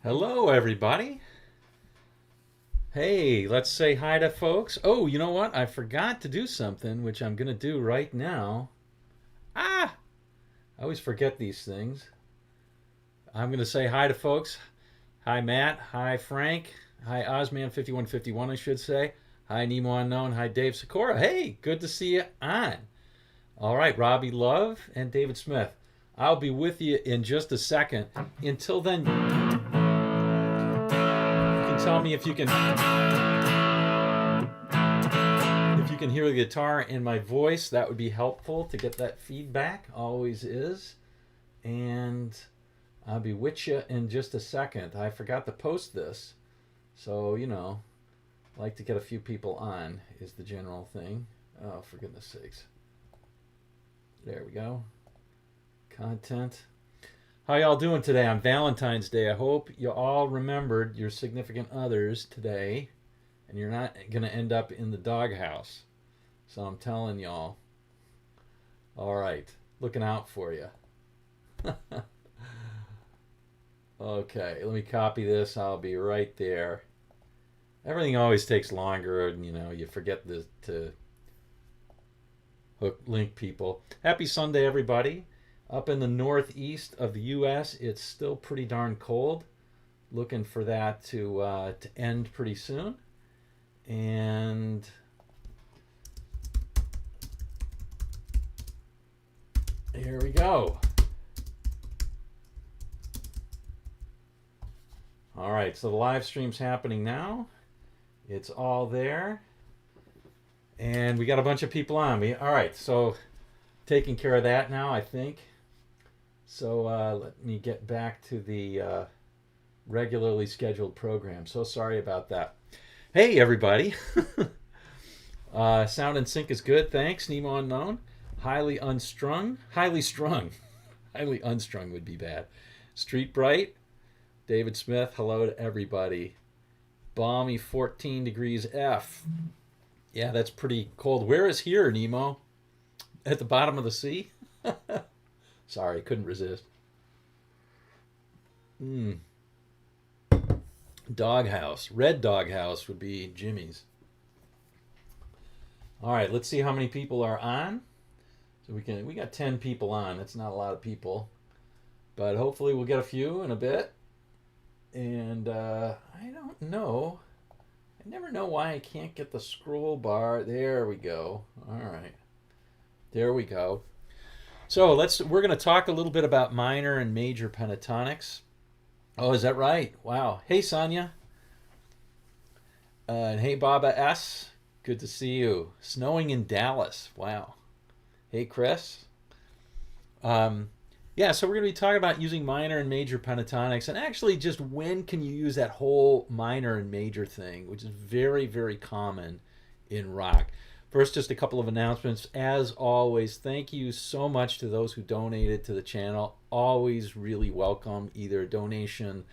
Hello, everybody. Hey, let's say hi to folks. Oh, you know what? I forgot to do something, which I'm going to do right now. Ah, I always forget these things. I'm going to say hi to folks. Hi, Matt. Hi, Frank. Hi, Ozman5151, I should say. Hi, Nemo Unknown. Hi, Dave Sikora. Hey, good to see you on. All right, Robbie Love and David Smith. I'll be with you in just a second. Until then, you can tell me if you can hear the guitar in my voice. That would be helpful to get that feedback. Always is. And I'll be with you in just a second. I forgot to post this. So, I like to get a few people on is the general thing. Oh, for goodness sakes. There we go. Content. How y'all doing today on Valentine's Day? I hope you all remembered your significant others today and you're not going to end up in the doghouse. So I'm telling y'all. All right. Looking out for you. Okay, let me copy this. I'll be right there. Everything always takes longer, and you forget to link people. Happy Sunday, everybody. Up in the northeast of the U.S., it's still pretty darn cold. Looking for that to end pretty soon. And here we go. All right, so the live stream's happening now. It's all there. And we got a bunch of people on me. All right, so taking care of that now, I think. So let me get back to the regularly scheduled program. So sorry about that. Hey, everybody. Sound and sync is good. Thanks, Nemo Unknown. Highly unstrung. Highly strung. Highly unstrung would be bad. Street Bright. David Smith. Hello to everybody. Balmy 14 degrees F. Yeah, that's pretty cold. Where is here, Nemo? At the bottom of the sea? Sorry, couldn't resist. Doghouse. Red doghouse would be Jimmy's. All right, let's see how many people are on. So we got 10 people on. That's not a lot of people. But hopefully we'll get a few in a bit. And I don't know. I never know why I can't get the scroll bar. There we go. All right. There we go. So we're going to talk a little bit about minor and major pentatonics. Oh, is that right? Wow. Hey, Sonia. And hey, Baba S. Good to see you. Snowing in Dallas. Wow. Hey, Chris. Yeah, so we're going to be talking about using minor and major pentatonics, and actually just when can you use that whole minor and major thing, which is very, very common in rock. First, just a couple of announcements. As always, thank you so much to those who donated to the channel. Always really welcome either a donation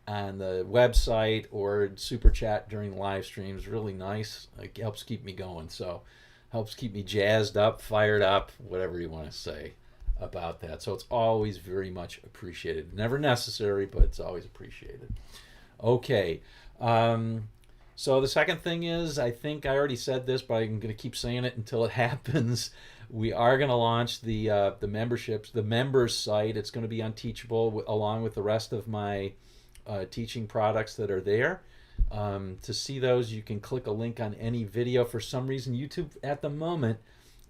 on the website or super chat during live streams. Really nice. It helps keep me going. So helps keep me jazzed up, fired up, whatever you want to say about that. So it's always very much appreciated. Never necessary, but it's always appreciated. Okay. So the second thing is, I think I already said this, but I'm going to keep saying it until it happens. We are going to launch the memberships, the members site. It's going to be on Teachable along with the rest of my teaching products that are there. To see those, you can click a link on any video. For some reason, YouTube at the moment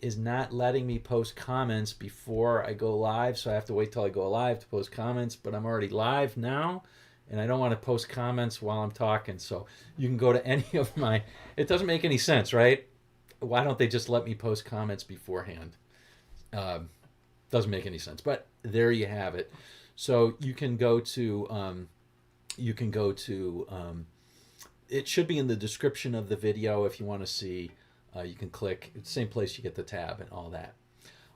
is not letting me post comments before I go live, so I have to wait till I go live to post comments, but I'm already live now, and I don't want to post comments while I'm talking, so you can go to any of my... It doesn't make any sense, right? Why don't they just let me post comments beforehand? Doesn't make any sense, but there you have it. So you can go to... it should be in the description of the video if you want to see. You can click. It's the same place you get the tab and all that.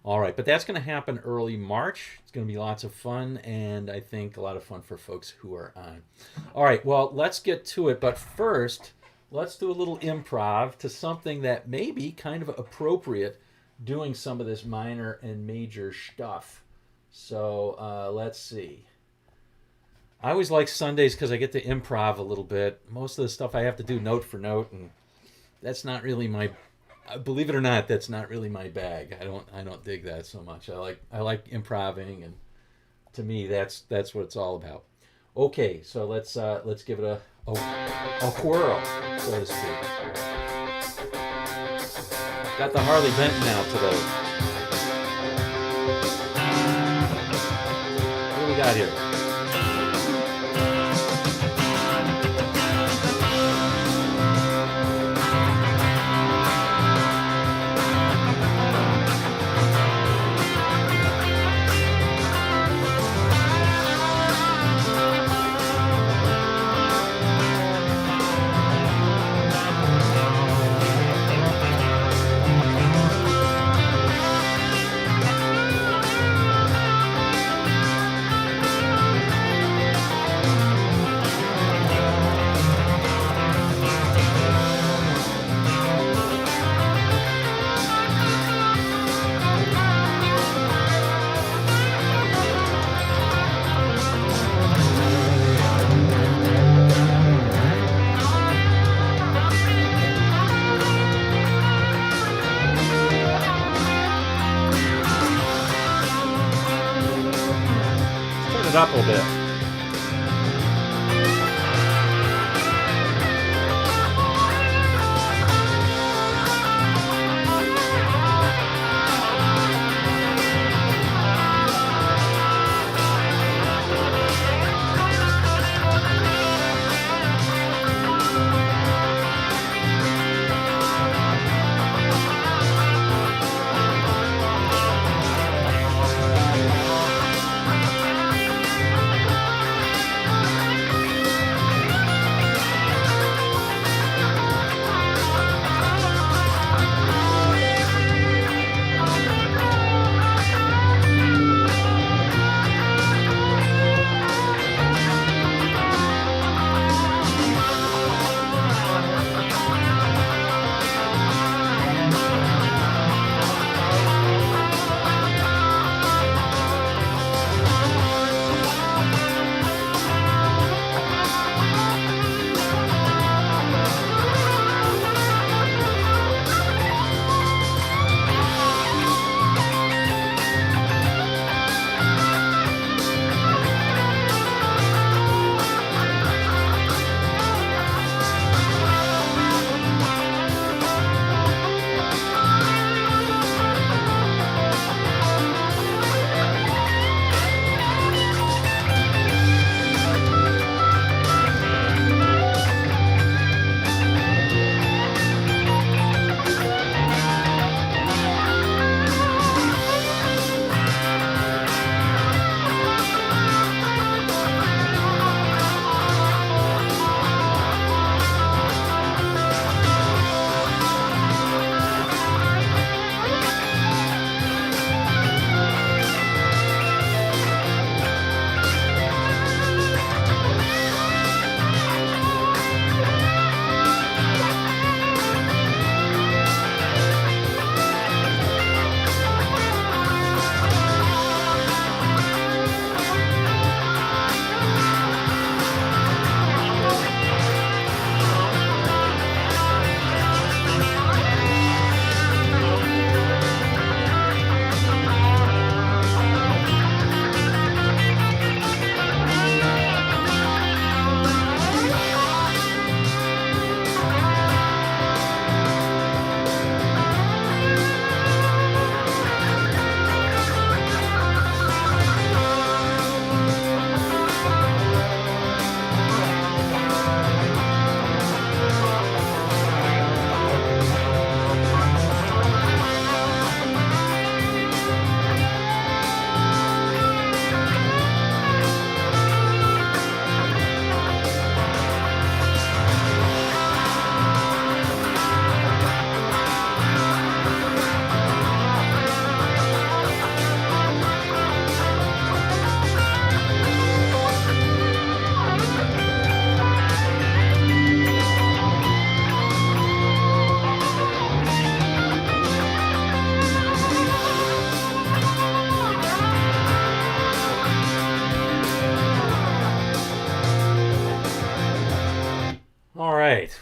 All right, but that's going to happen early March. It's going to be lots of fun, and I think a lot of fun for folks who are on. All right, well, let's get to it. But first, let's do a little improv to something that may be kind of appropriate doing some of this minor and major stuff. So let's see. I always like Sundays because I get to improv a little bit. Most of the stuff I have to do note for note, and that's not really my. Believe it or not, that's not really my bag. I don't dig that so much. I like improving, and to me, that's what it's all about. Okay, so let's give it a whirl, so to speak. Got the Harley Benton out today. What do we got here? Up a little bit.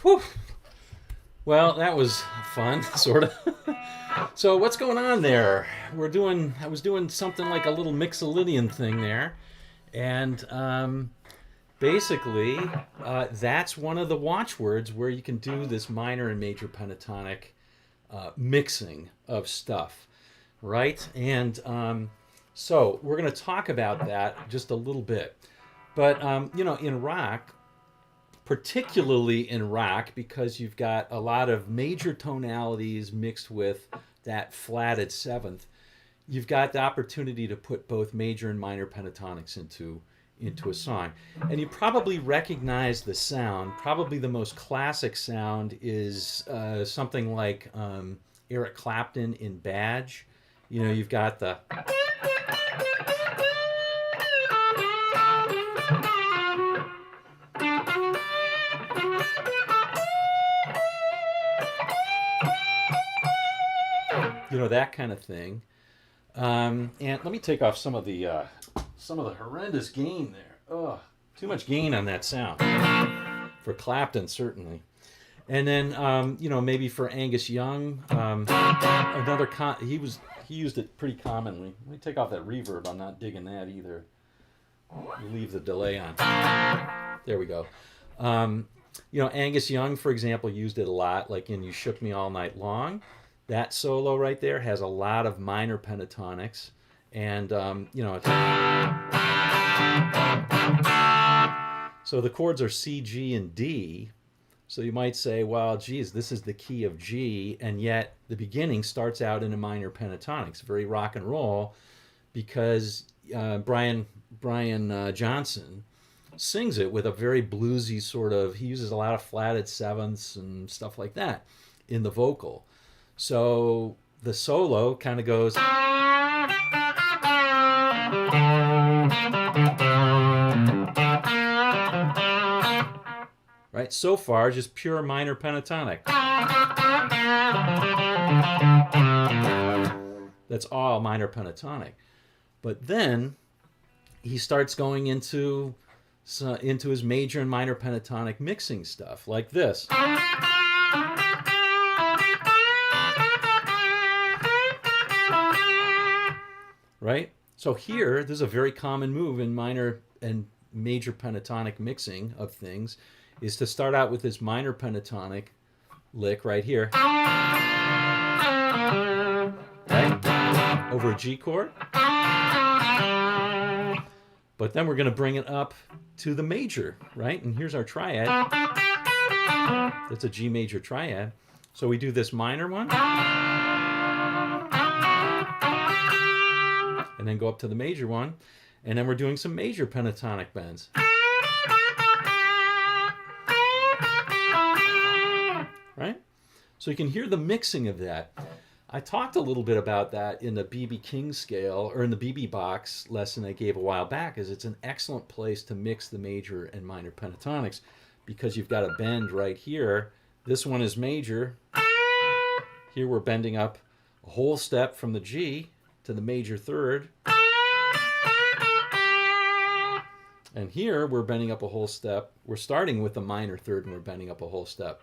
Whew. Well, that was fun, sort of. So what's going on there? I was doing something like a little Mixolydian thing there, and basically that's one of the watchwords where you can do this minor and major pentatonic mixing of stuff, right? And so we're going to talk about that just a little bit. But in rock, particularly in rock, because you've got a lot of major tonalities mixed with that flatted seventh, you've got the opportunity to put both major and minor pentatonics into a song. And you probably recognize the sound. Probably the most classic sound is something like Eric Clapton in Badge. You've got the... that kind of thing. And let me take off some of the horrendous gain there. Oh, too much gain on that sound for Clapton, certainly. And then maybe for Angus Young, he used it pretty commonly. Let me take off that reverb. I'm not digging that either. Leave the delay on. There we go. Angus Young, for example, used it a lot, like in "You Shook Me All Night Long." That solo right there has a lot of minor pentatonics, and so the chords are C, G, and D. So you might say, well, geez, this is the key of G, and yet the beginning starts out in a minor pentatonic. It's very rock and roll, because Brian Johnson sings it with a very bluesy sort of. He uses a lot of flatted sevenths and stuff like that in the vocal. So the solo kind of goes, right? So far, just pure minor pentatonic. That's all minor pentatonic. But then he starts going into his major and minor pentatonic mixing stuff, like this. Right? So here, there's a very common move in minor and major pentatonic mixing of things, is to start out with this minor pentatonic lick right here. Right? Over a G chord. But then we're going to bring it up to the major, right? And here's our triad. That's a G major triad. So we do this minor one. And then go up to the major one, and then we're doing some major pentatonic bends. Right? So you can hear the mixing of that. I talked a little bit about that in the B.B. King scale, or in the B.B. box lesson I gave a while back, is it's an excellent place to mix the major and minor pentatonics, because you've got a bend right here. This one is major. Here we're bending up a whole step from the G to the major third. And here we're bending up a whole step. We're starting with the minor third and we're bending up a whole step.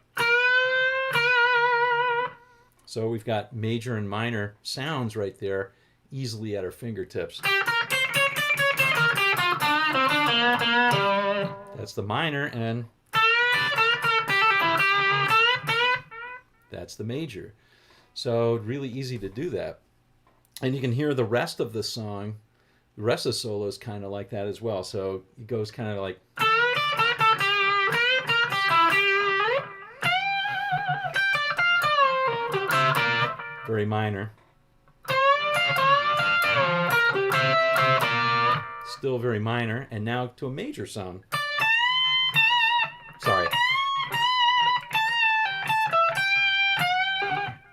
So we've got major and minor sounds right there, easily at our fingertips. That's the minor, and that's the major. So really easy to do that. And you can hear the rest of the song, the rest of the solo is kind of like that as well. So it goes kind of like... very minor. Still very minor. And now to a major sound. Sorry.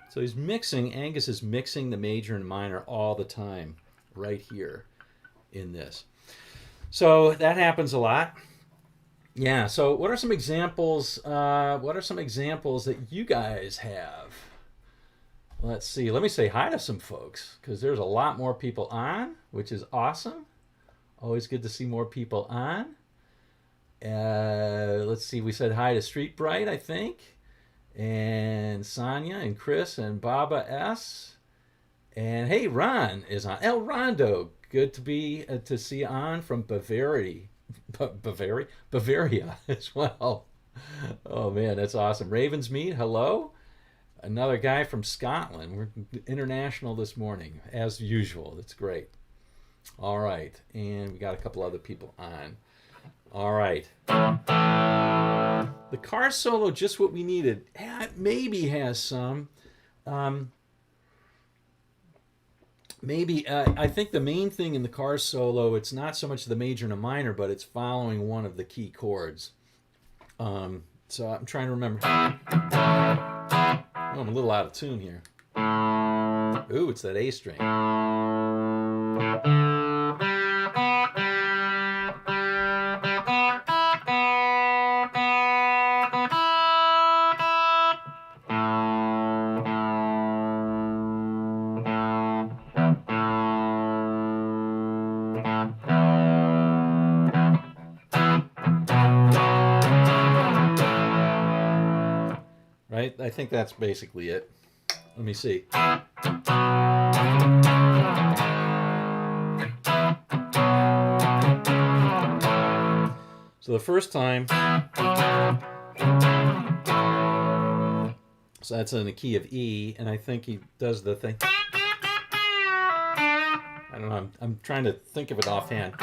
So he's mixing, Angus is mixing the major and minor all the time, right here in this. So that happens a lot. Yeah, so what are some examples, that you guys have? Let's see, let me say hi to some folks, because there's a lot more people on, which is awesome. Always good to see more people on. Let's see. We said hi to Street Bright, I think, and Sonia and Chris and Baba S. And hey, Ron is on. El Rondo, good to see you on from Bavaria as well. Oh man, that's awesome. Ravensmead, hello. Another guy from Scotland. We're international this morning, as usual. That's great. All right, and we got a couple other people on. All right. The car solo, just what we needed. Maybe has some. Maybe I think the main thing in the car solo, it's not so much the major and the minor, but it's following one of the key chords. So I'm trying to remember. Oh, I'm a little out of tune here. Ooh, it's that A string. Right? I think that's basically it. Let me see. So the first time, so that's in the key of E, and I think he does the thing. I don't know, I'm trying to think of it offhand.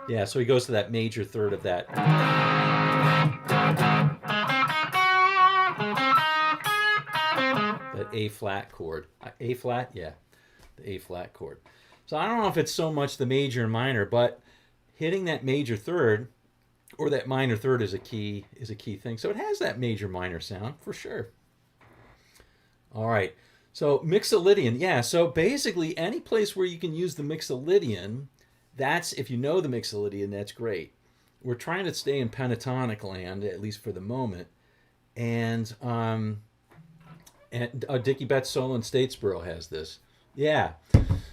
Yeah, so he goes to that major third of that. That A flat chord. A flat? Yeah, the A flat chord. So I don't know if it's so much the major and minor, but hitting that major third or that minor third is a key thing. So it has that major minor sound for sure. All right. So Mixolydian, yeah. So basically any place where you can use the Mixolydian, that's, if you know the Mixolydian, that's great. We're trying to stay in pentatonic land, at least for the moment. And Dickie Betts solo in Statesboro has this. Yeah.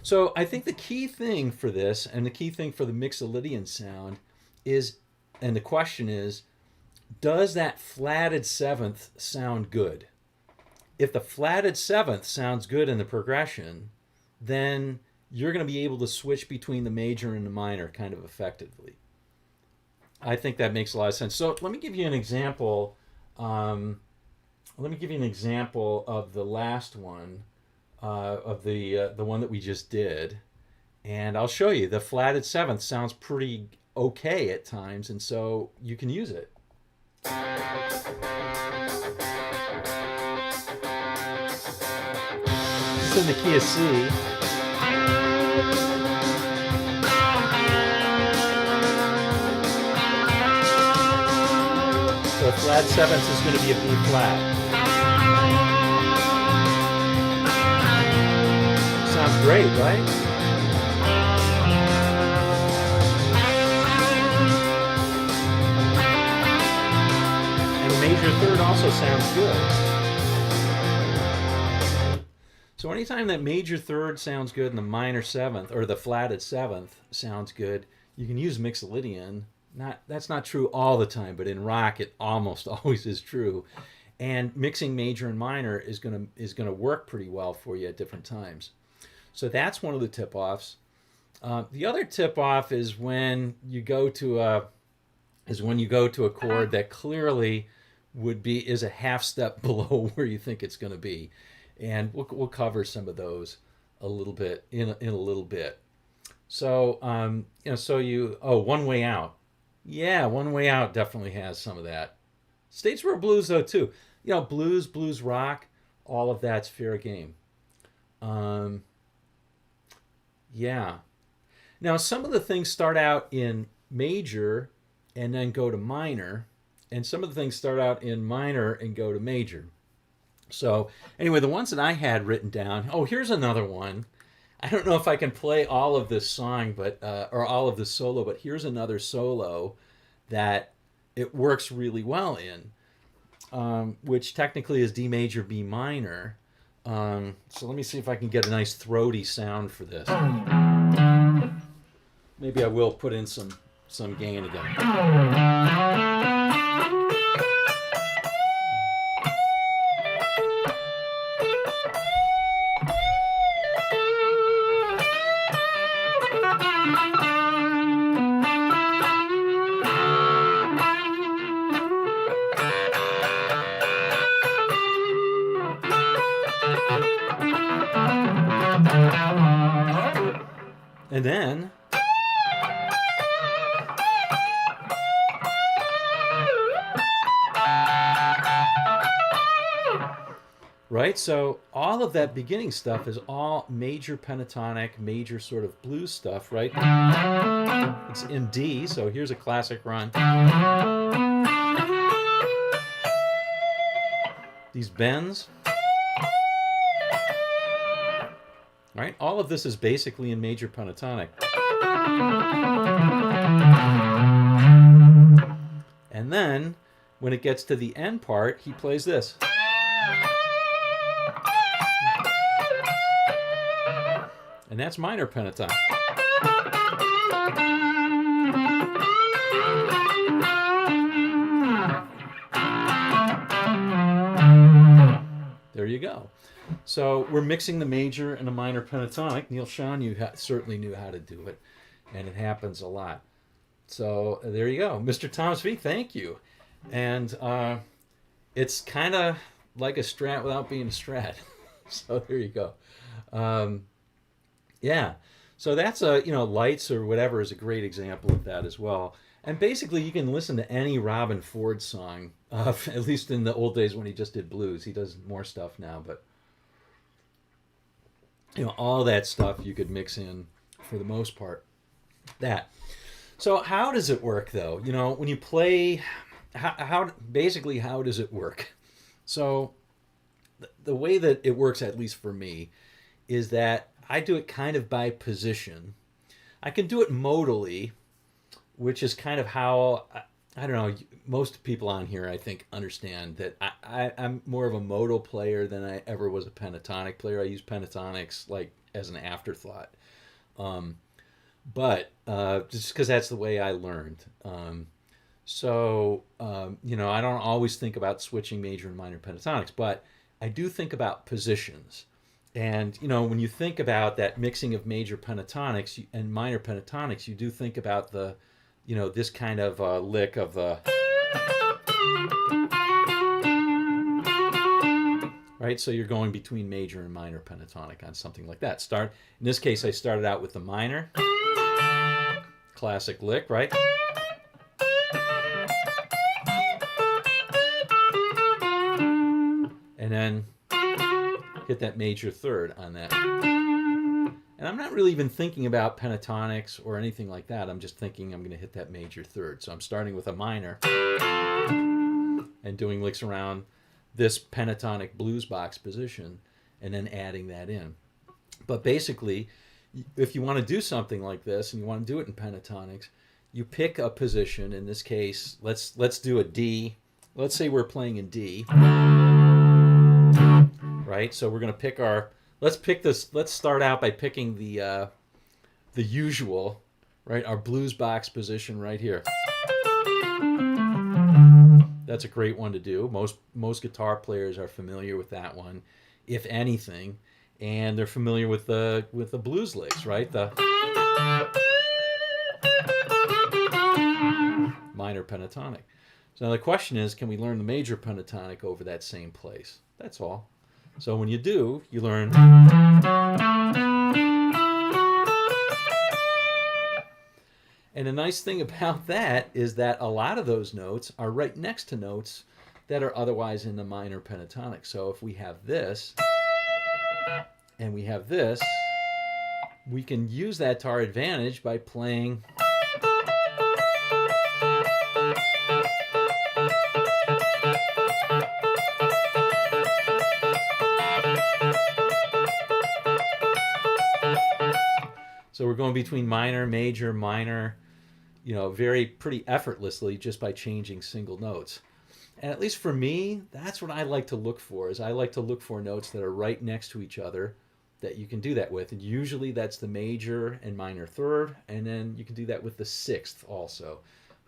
So I think the key thing for this, and the key thing for the Mixolydian sound is, and the question is, does that flatted seventh sound good? If the flatted seventh sounds good in the progression, then you're going to be able to switch between the major and the minor kind of effectively. I think that makes a lot of sense. So let me give you an example. Let me give you an example of the last one, of the one that we just did, and I'll show you. The flatted seventh sounds pretty okay at times, and so you can use it. It's in the key of C. So flat seventh is going to be a B flat. Sounds great, right? And the major third also sounds good. So anytime that major third sounds good and the minor seventh, or the flatted seventh sounds good, you can use Mixolydian. That's not true all the time, but in rock it almost always is true. And mixing major and minor is gonna work pretty well for you at different times. So that's one of the tip-offs. The other tip-off is when you go to a chord that clearly is a half step below where you think it's going to be, and we'll cover some of those a little bit in a little bit. So One Way Out. Yeah, One Way Out definitely has some of that. Statesboro Blues though too. Blues rock, all of that's fair game. Yeah. Now some of the things start out in major and then go to minor, and some of the things start out in minor and go to major. So anyway, the ones that I had written down. Oh, here's another one. I don't know if I can play all of this song, or all of this solo, but here's another solo that it works really well in, which technically is D major, B minor. So let me see if I can get a nice throaty sound for this. Maybe I will put in some gain again. And then right, so all of that beginning stuff is all major pentatonic, major sort of blues stuff, right? It's in D, so here's a classic run. These bends. Right? All of this is basically in major pentatonic. And then, when it gets to the end part, he plays this. And that's minor pentatonic. There you go. So we're mixing the major and the minor pentatonic. Neil Sean certainly knew how to do it, and it happens a lot. So there you go. Mr. Thomas V, thank you. And it's kind of like a Strat without being a Strat. So there you go. Yeah. So that's Lights or whatever is a great example of that as well. And basically you can listen to any Robin Ford song, at least in the old days when he just did blues. He does more stuff now, but all that stuff you could mix in for the most part. That. So how does it work though? When you play, how does it work? So the way that it works, at least for me, is that I do it kind of by position. I can do it modally, which is kind of how, I don't know, most people on here, I think, understand that I'm more of a modal player than I ever was a pentatonic player. I use pentatonics like as an afterthought. But just because that's the way I learned. So I don't always think about switching major and minor pentatonics, but I do think about positions. And, when you think about that mixing of major pentatonics and minor pentatonics, you do think about the, this kind of lick of the, right? So you're going between major and minor pentatonic on something like that. In this case, I started out with the minor, classic lick, right? And then hit that major third on that. And I'm not really even thinking about pentatonics or anything like that. I'm just thinking I'm going to hit that major third. So I'm starting with a minor and doing licks around this pentatonic blues box position and then adding that in. But basically, if you want to do something like this and you want to do it in pentatonics, you pick a position. In this case, let's do a D. Let's say we're playing in D. Right? So we're going to pick let's start out by picking the usual, right? Our blues box position right here. That's a great one to do. Most guitar players are familiar with that one, if anything, and they're familiar with the blues licks, right? The minor pentatonic. So now the question is, can we learn the major pentatonic over that same place? That's all. So when you do, you learn. And the nice thing about that is that a lot of those notes are right next to notes that are otherwise in the minor pentatonic. So if we have this and we have this, we can use that to our advantage by playing So we're going between minor, major, minor, pretty effortlessly just by changing single notes. And at least for me, that's what I like to look for. Is I like to look for notes that are right next to each other that you can do that with. And usually that's the major and minor third, and then you can do that with the sixth also,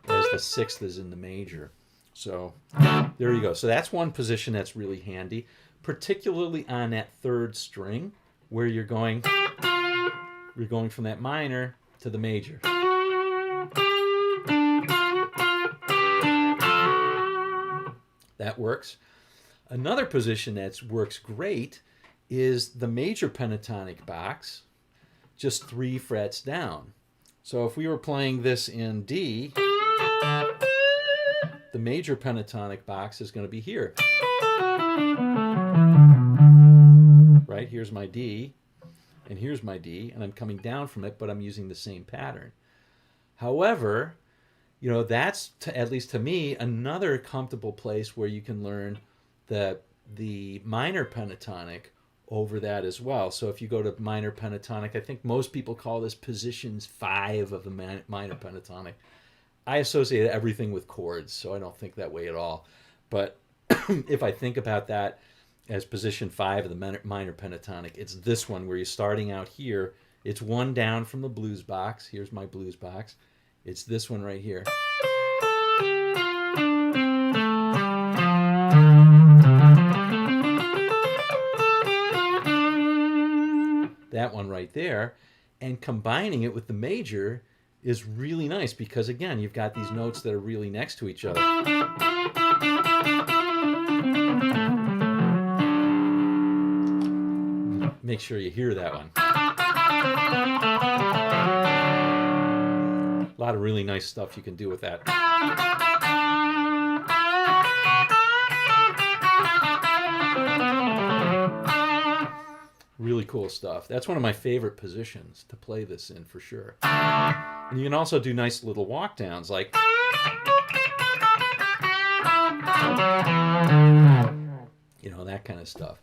as the sixth is in the major. So there you go. So that's one position that's really handy, particularly on that third string where you're going from that minor to the major. That works. Another position that works great is the major pentatonic box, just 3 frets down. So if we were playing this in D, the major pentatonic box is going to be here. Right? Here's my D, and here's my D, and I'm coming down from it, but I'm using the same pattern. However, you know, that's, at least to me, another comfortable place where you can learn the minor pentatonic over that as well. So if you go to minor pentatonic, I think most people call this positions 5 of the minor pentatonic. I associate everything with chords, so I don't think that way at all. But if I think about that as position 5 of the minor pentatonic, it's this one where you're starting out here. It's 1 down from the blues box. Here's my blues box. It's this one right here. That one right there. And combining it with the major is really nice because, again, you've got these notes that are really next to each other. Make sure you hear that one. A lot of really nice stuff you can do with that. Really cool stuff. That's one of my favorite positions to play this in for sure. And you can also do nice little walk downs like, you know, that kind of stuff.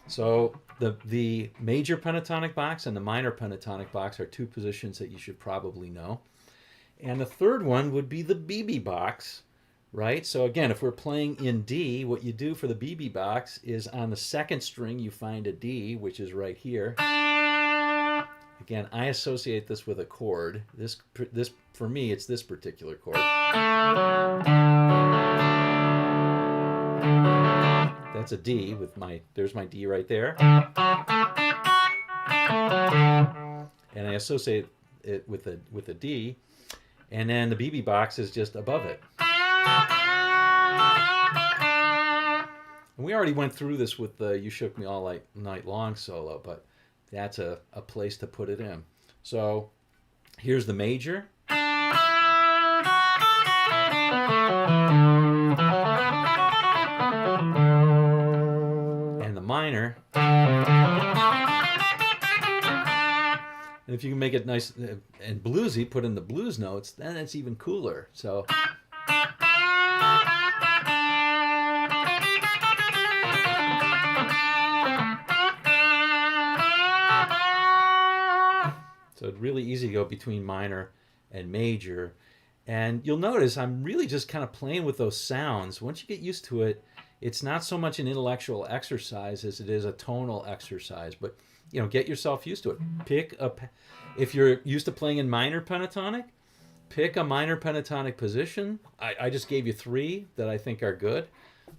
So the major pentatonic box and the minor pentatonic box are 2 positions that you should probably know. And the third one would be the BB box, right? So again, if we're playing in D, what you do for the BB box is on the 2nd string, you find a D, which is right here. Again, I associate this with a chord. This for me, it's this particular chord. That's a D with there's my D right there. And I associate it with a D. And then the BB box is just above it. And we already went through this with the You Shook Me All Night Long solo, but that's a place to put it in. So here's the major. And the minor. And if you can make it nice and bluesy, put in the blues notes, then it's even cooler. So it's really easy to go between minor and major. And you'll notice I'm really just kind of playing with those sounds. Once you get used to it, it's not so much an intellectual exercise as it is a tonal exercise. But, you know, get yourself used to it. If you're used to playing in minor pentatonic, pick a minor pentatonic position. I just gave you 3 that I think are good.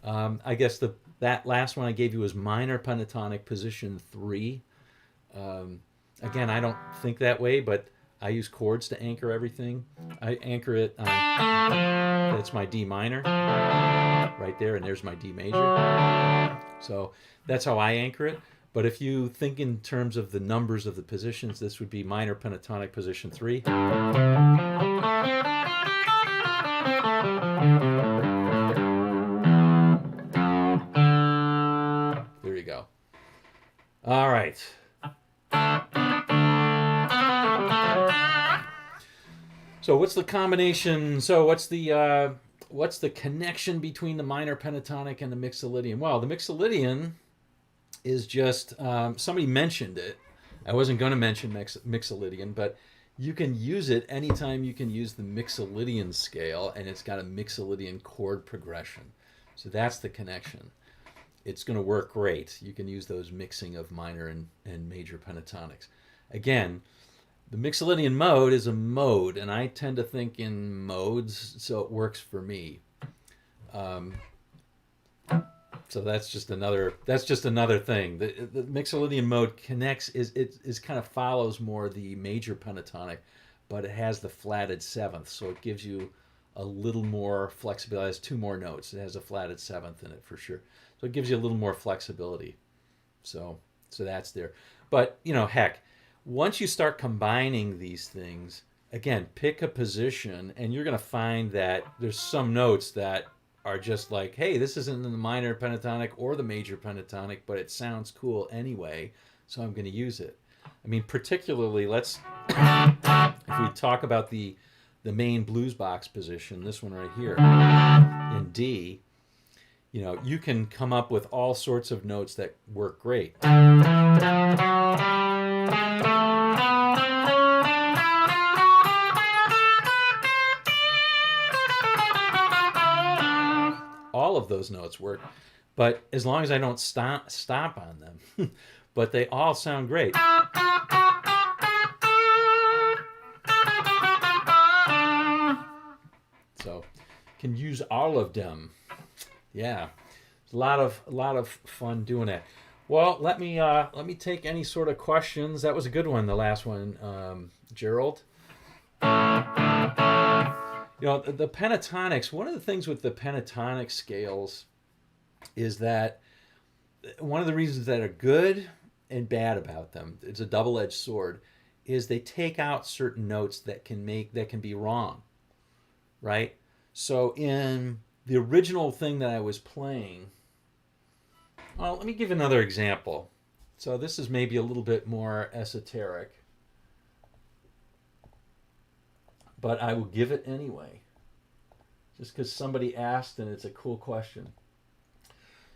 I guess that last one I gave you was minor pentatonic position 3. Again, I don't think that way, but I use chords to anchor everything. I anchor it on, that's my D minor right there, and there's my D major. So that's how I anchor it. But if you think in terms of the numbers of the positions, this would be minor pentatonic position 3. There you go. All right. So what's the combination? So what's the connection between the minor pentatonic and the mixolydian? Well, the mixolydian is just, somebody mentioned it. I wasn't going to mention mixolydian, but you can use it anytime you can use the mixolydian scale, and it's got a mixolydian chord progression. So that's the connection. It's going to work great. You can use those mixing of minor and major pentatonics. Again, the Mixolydian mode is a mode, and I tend to think in modes, so it works for me. So that's just another thing. The Mixolydian mode connects is kind of follows more the major pentatonic, but it has the flatted seventh, so it gives you a little more flexibility. It has two more notes. It has a flatted seventh in it for sure, so it gives you a little more flexibility. So that's there. But heck, once you start combining these things, again, pick a position, and you're going to find that there's some notes that are just like, hey, this isn't in the minor pentatonic or the major pentatonic, but it sounds cool anyway, so I'm going to use it. I mean, particularly, if we talk about the main blues box position, this one right here in D, you can come up with all sorts of notes that work great. All of those notes work, but as long as I don't stop on them, but they all sound great. So, can use all of them. Yeah, a lot of fun doing that. Well, let me take any sort of questions. That was a good one, the last one, Gerald. The pentatonics, one of the things with the pentatonic scales is that one of the reasons that are good and bad about them, it's a double-edged sword, is they take out certain notes that can be wrong, right? So in the original thing that I was playing, well, let me give another example. So this is maybe a little bit more esoteric, but I will give it anyway, just because somebody asked and it's a cool question.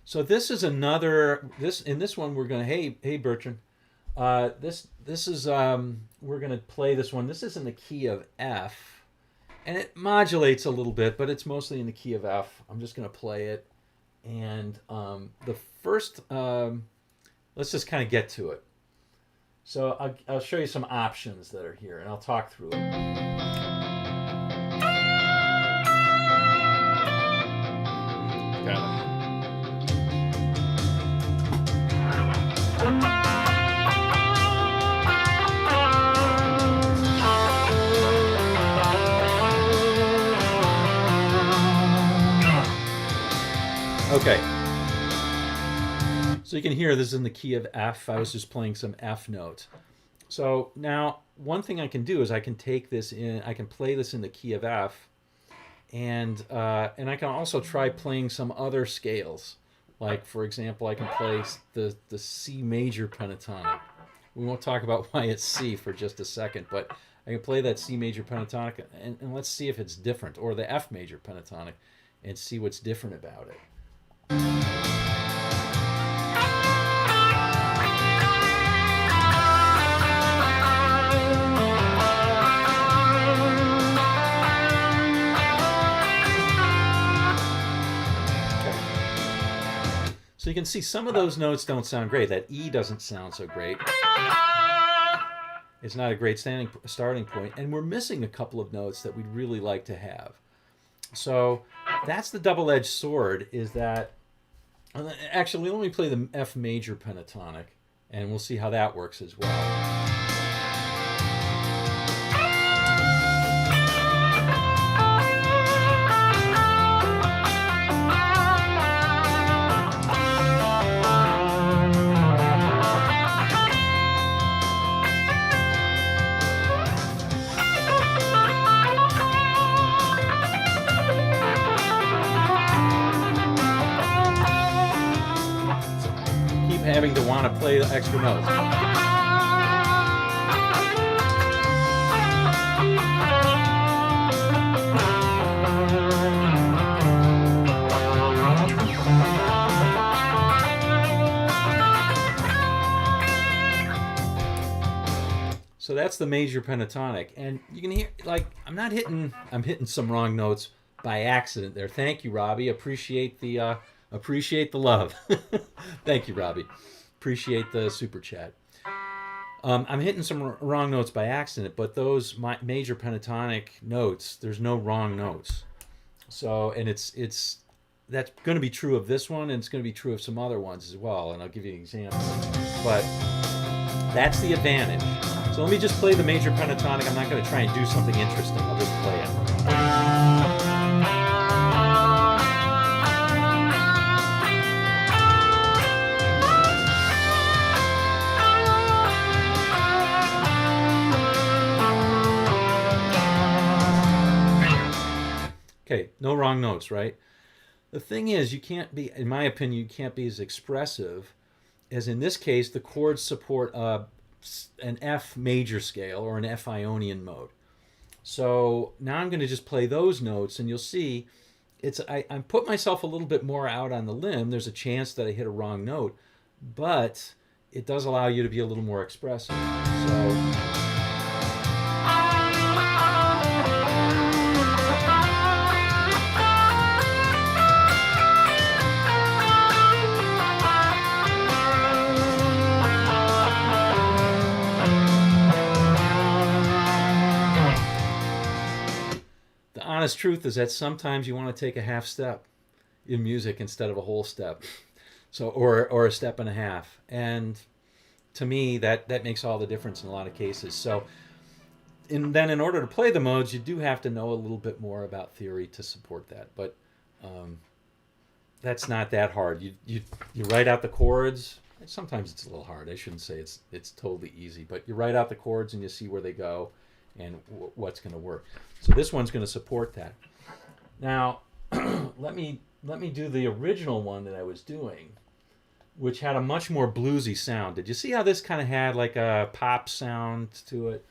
So this is in this one we're gonna, hey Bertrand, this is we're gonna play this one. This is in the key of F, and it modulates a little bit, but it's mostly in the key of F. I'm just gonna play it, and the first, let's just kind of get to it. So I'll show you some options that are here, and I'll talk through it. Okay, so you can hear this is in the key of F. I was just playing some F notes. So now one thing I can do is I can take this in, I can play this in the key of F, and I can also try playing some other scales. Like, for example, I can play the C major pentatonic. We won't talk about why it's C for just a second, but I can play that C major pentatonic, and let's see if it's different, or the F major pentatonic, and see what's different about it. So you can see some of those notes don't sound great. That E doesn't sound so great. It's not a great starting point, and we're missing a couple of notes that we'd really like to have. So that's the double-edged sword, is that, actually let me play the F major pentatonic, and we'll see how that works as well. Having to want to play the extra notes. So that's the major pentatonic, and you can hear, like, I'm hitting some wrong notes, by accident there. Thank you, Robbie. Appreciate the love. Thank you, Robbie. Appreciate the super chat. I'm hitting some wrong notes by accident, but those major pentatonic notes, there's no wrong notes. So, and it's that's going to be true of this one, and it's going to be true of some other ones as well. And I'll give you an example. But that's the advantage. So let me just play the major pentatonic. I'm not going to try and do something interesting. I'll just play it. Okay, no wrong notes, right? The thing is, you can't be, in my opinion, you can't be as expressive as in this case, the chords support an F major scale or an F Ionian mode. So now I'm going to just play those notes, and you'll see I put myself a little bit more out on the limb. There's a chance that I hit a wrong note, but it does allow you to be a little more expressive. So. Honest truth is that sometimes you want to take a half step in music instead of a whole step, so or a step and a half, and to me that makes all the difference in a lot of cases. So then in order to play the modes, you do have to know a little bit more about theory to support that, but that's not that hard. You write out the chords. Sometimes it's a little hard. I shouldn't say it's totally easy, but you write out the chords and you see where they go and what's going to work. So this one's going to support that. Now, let me do the original one that I was doing, which had a much more bluesy sound. Did you see how this kind of had like a pop sound to it?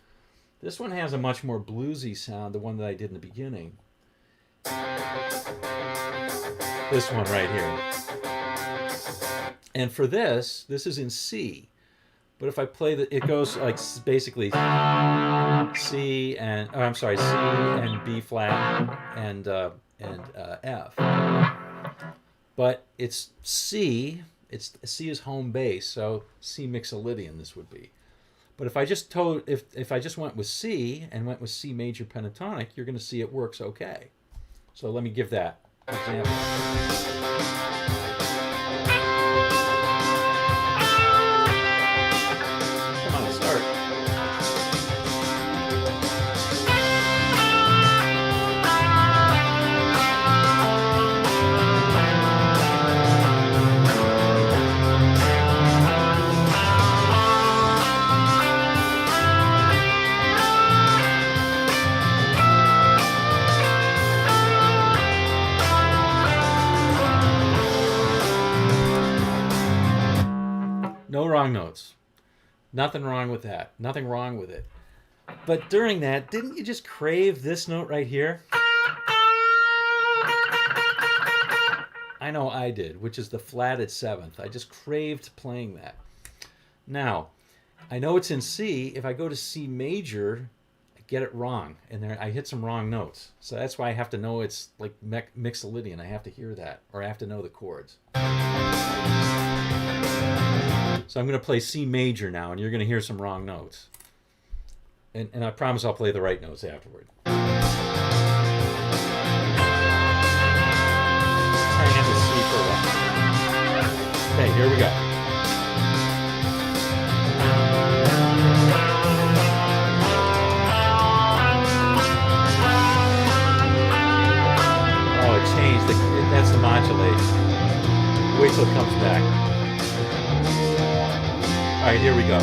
This one has a much more bluesy sound, the one that I did in the beginning. This one right here. And for this is in C. But if I play it goes like basically C and C and B flat and F. But it's C. C is home bass, so C mixolydian this would be. But if I just if I just went with C and went with C major pentatonic, you're going to see it works okay. So let me give that example. No wrong notes. Nothing wrong with that. Nothing wrong with it. But during that, didn't you just crave this note right here? I know I did, which is the flatted seventh. I just craved playing that. Now, I know it's in C. If I go to C major, I get it wrong. And there I hit some wrong notes. So that's why I have to know it's like mixolydian. I have to hear that, or I have to know the chords. So I'm going to play C major now, and you're going to hear some wrong notes. And I promise I'll play the right notes afterward. Hang on to C for a while. Okay, here we go. Oh, it changed. That's the modulation. Wait till it comes back. All right, here we go.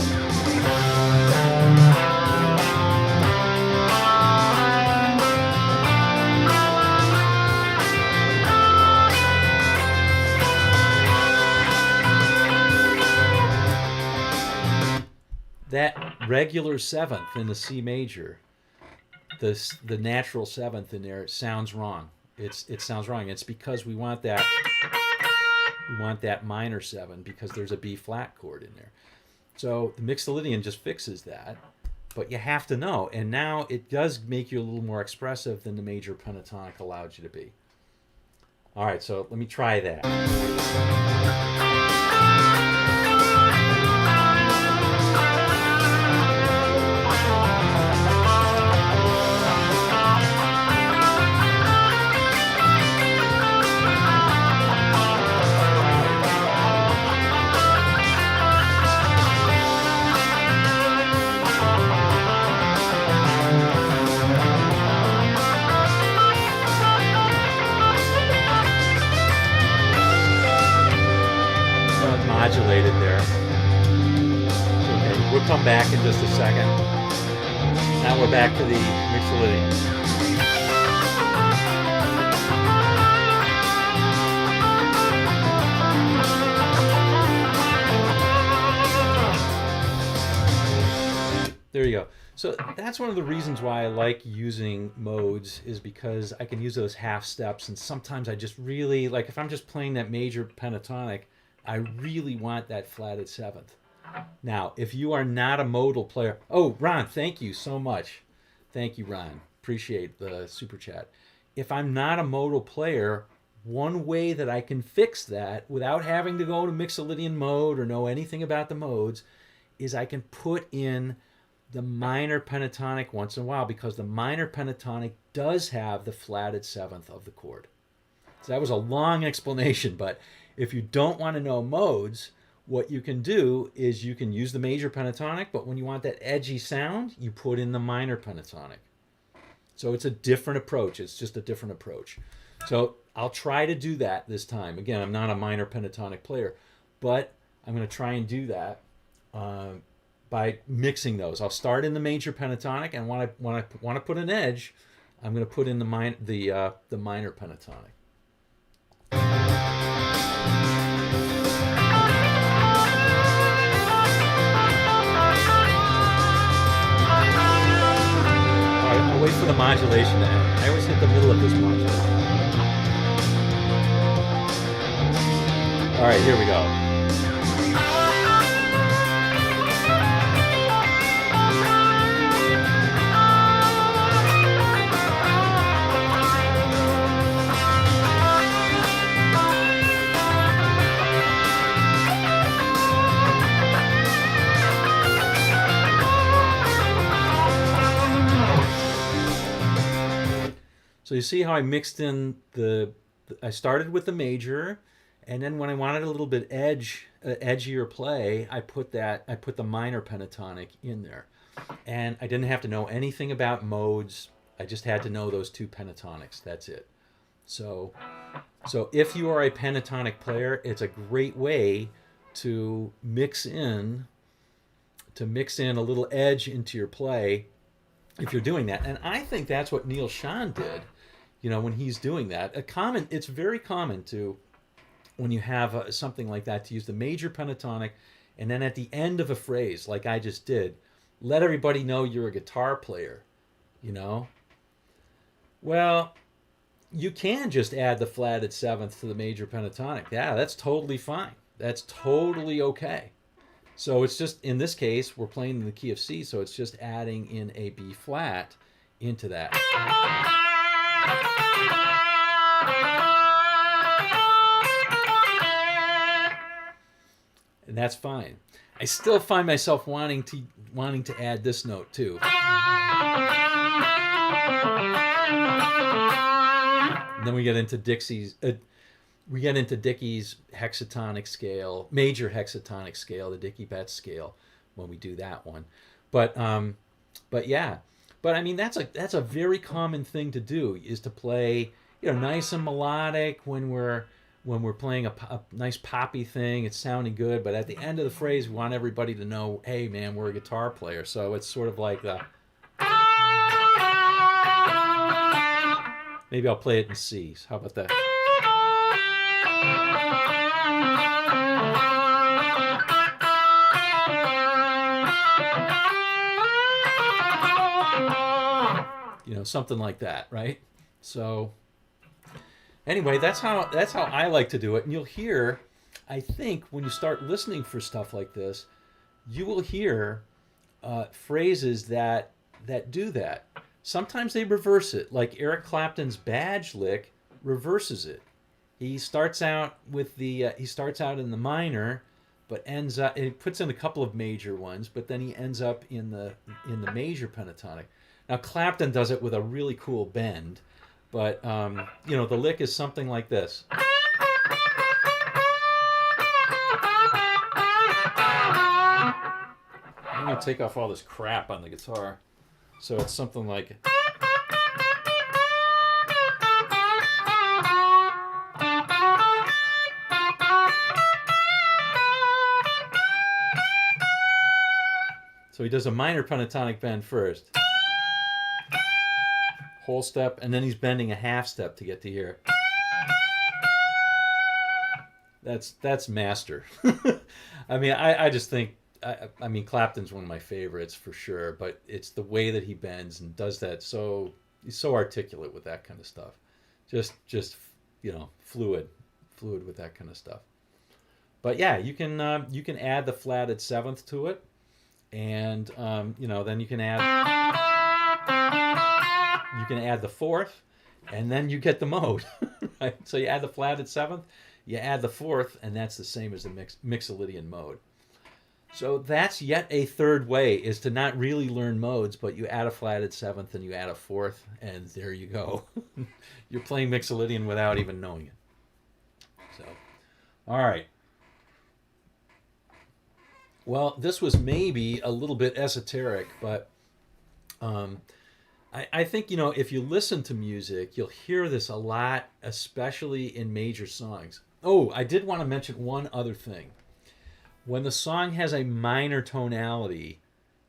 That regular seventh in the C major, the natural seventh in there sounds wrong. It sounds wrong. It's because we want that minor seven because there's a B flat chord in there. So the mixolydian just fixes that, what you have to know. And now it does make you a little more expressive than the major pentatonic allowed you to be. All right, so let me try that. Modulated there. Okay, we'll come back in just a second. Now we're back to the Mixolydian. There you go. So that's one of the reasons why I like using modes, is because I can use those half steps, and sometimes I just really, like if I'm just playing that major pentatonic, I really want that flatted seventh. Now, if you are not a modal player, oh, Ron, thank you so much. Thank you, Ron. Appreciate the super chat. If I'm not a modal player, one way that I can fix that without having to go to Mixolydian mode or know anything about the modes is I can put in the minor pentatonic once in a while, because the minor pentatonic does have the flatted seventh of the chord. So that was a long explanation, but if you don't want to know modes, what you can do is you can use the major pentatonic, but when you want that edgy sound, you put in the minor pentatonic. So it's a different approach. It's just a different approach. So I'll try to do that this time. Again, I'm not a minor pentatonic player, but I'm going to try and do that by mixing those. I'll start in the major pentatonic, and when I want to put an edge, I'm going to put in the minor pentatonic. I'll wait for the modulation to end. I always hit the middle of this modulation. All right, here we go. So you see how I mixed in I started with the major, and then when I wanted a little bit edgier play, I put the minor pentatonic in there. And I didn't have to know anything about modes. I just had to know those two pentatonics. That's it. So if you are a pentatonic player, it's a great way to mix in a little edge into your play if you're doing that. And I think that's what Neil Schon did. When he's doing that, it's very common to, when you have something like that, to use the major pentatonic, and then at the end of a phrase, like I just did, let everybody know you're a guitar player, Well, you can just add the flatted seventh to the major pentatonic. Yeah, that's totally fine. That's totally okay. So it's just, in this case, we're playing in the key of C, so it's just adding in a B flat into that. And that's fine. I still find myself wanting to add this note too. And then we get into Dickie's hexatonic scale, major hexatonic scale, the Dickie Betts scale, when we do that one. But yeah. But I mean, that's a very common thing to do, is to play, nice and melodic when we're playing a nice poppy thing. It's sounding good, but at the end of the phrase, we want everybody to know, hey man, we're a guitar player. So it's sort of like the. Maybe I'll play it in C's. How about that? Something like that, right? So anyway, that's how I like to do it. And you'll hear, I think, when you start listening for stuff like this, you will hear phrases that do that. Sometimes they reverse it, like Eric Clapton's Badge lick reverses it. He starts out with the he starts out in the minor, but ends up, he puts in a couple of major ones, but then he ends up in the major pentatonic. Now Clapton does it with a really cool bend, but you know, the lick is something like this. I'm gonna take off all this crap on the guitar, so it's something like. So he does a minor pentatonic bend first, whole step, and then he's bending a half step to get to here. That's master. I mean, I just think, I mean, Clapton's one of my favorites for sure, but it's the way that he bends and does that. So he's so articulate with that kind of stuff. Just you know, fluid with that kind of stuff. But yeah, you can add the flatted seventh to it. And you know, then you can add the fourth, and then you get the mode. Right? So you add the flatted seventh, you add the fourth, and that's the same as the Mixolydian mode. So that's yet a third way, is to not really learn modes, but you add a flatted seventh and you add a fourth, and there you go. You're playing Mixolydian without even knowing it. So, all right. Well, this was maybe a little bit esoteric, but I think, you know, if you listen to music, you'll hear this a lot, especially in major songs. Oh, I did want to mention one other thing. When the song has a minor tonality,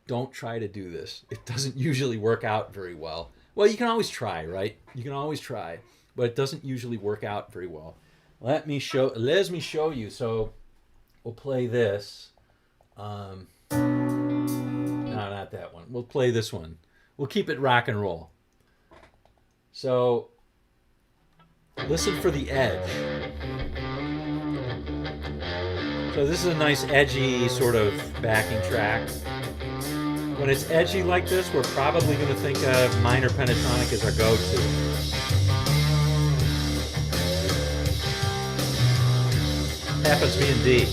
don't try to do this. It doesn't usually work out very well. Well, you can always try, right? You can always try, but it doesn't usually work out very well. Let me show you. So we'll play this. No, not that one. We'll play this one. We'll keep it rock and roll. So, listen for the edge. So this is a nice edgy sort of backing track. When it's edgy like this, we're probably going to think of minor pentatonic as our go-to. Happens to be in D.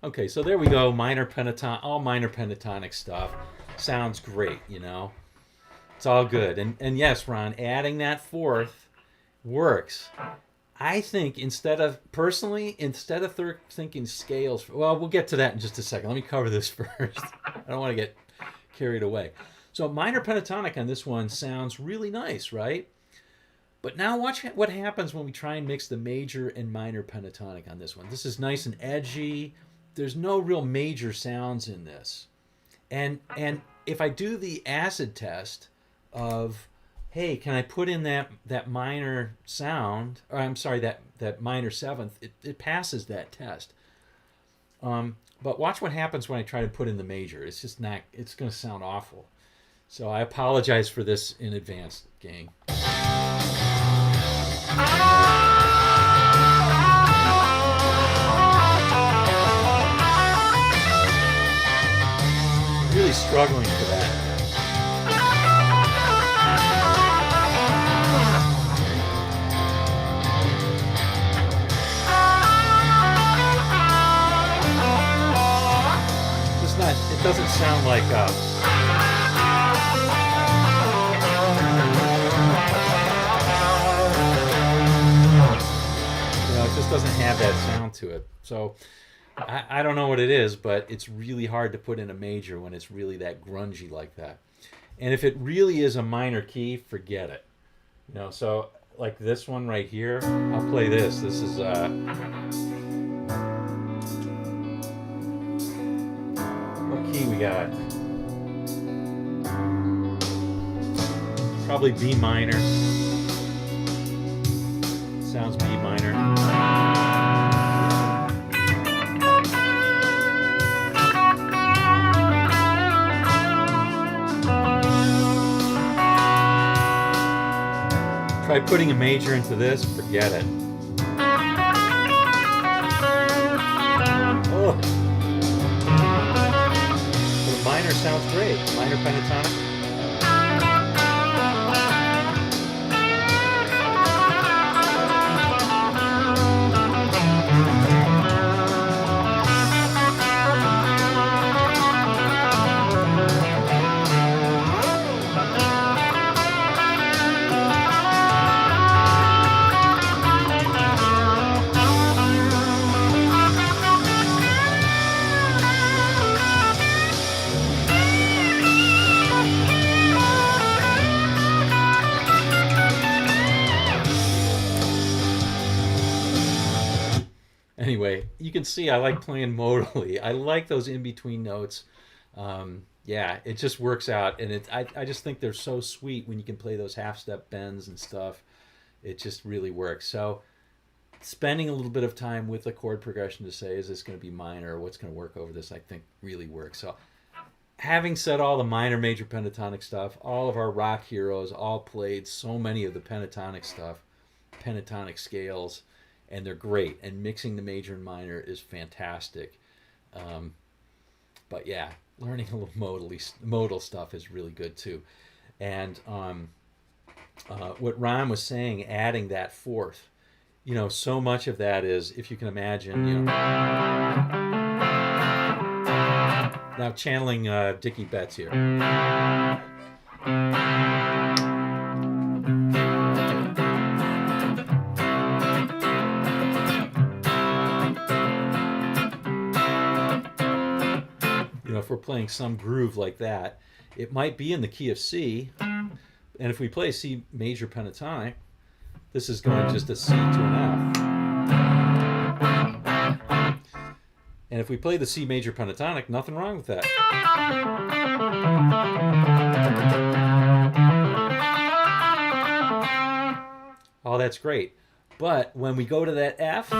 Okay, so there we go. All minor pentatonic stuff. Sounds great, you know. It's all good. And yes, Ron, adding that fourth works. I think instead of thinking scales, well, we'll get to that in just a second. Let me cover this first. I don't want to get carried away. So minor pentatonic on this one sounds really nice, right? But now watch what happens when we try and mix the major and minor pentatonic on this one. This is nice and edgy. There's no real major sounds in this. And if I do the acid test of, hey, can I put in that minor sound, or I'm sorry, that minor seventh, it passes that test. But watch what happens when I try to put in the major. It's just not, it's going to sound awful. So I apologize for this in advance, gang. Really struggling for that. It doesn't sound like just doesn't have that sound to it. So I don't know what it is, but it's really hard to put in a major when it's really that grungy like that. And if it really is a minor key, forget it. You know, so like this one right here, I'll play this. This is what key we got? Probably B minor. Sounds B minor. Try putting a major into this, forget it. Oh. But a minor sounds great. Minor pentatonic. Anyway, you can see I like playing modally. I like those in-between notes. Yeah, it just works out. And I just think they're so sweet when you can play those half-step bends and stuff. It just really works. So spending a little bit of time with the chord progression to say, is this going to be minor or what's going to work over this, I think really works. So having said all the minor, major pentatonic stuff, all of our rock heroes all played so many of the pentatonic stuff, pentatonic scales, and they're great. And mixing the major and minor is fantastic. But yeah, learning a little modal stuff is really good too. And what Ron was saying, adding that fourth, you know, so much of that is, if you can imagine, you know, now channeling Dickie Betts here. If we're playing some groove like that, it might be in the key of C, and if we play C major pentatonic, this is going just a C to an F. And if we play the C major pentatonic, nothing wrong with that. Oh, that's great. But when we go to that F,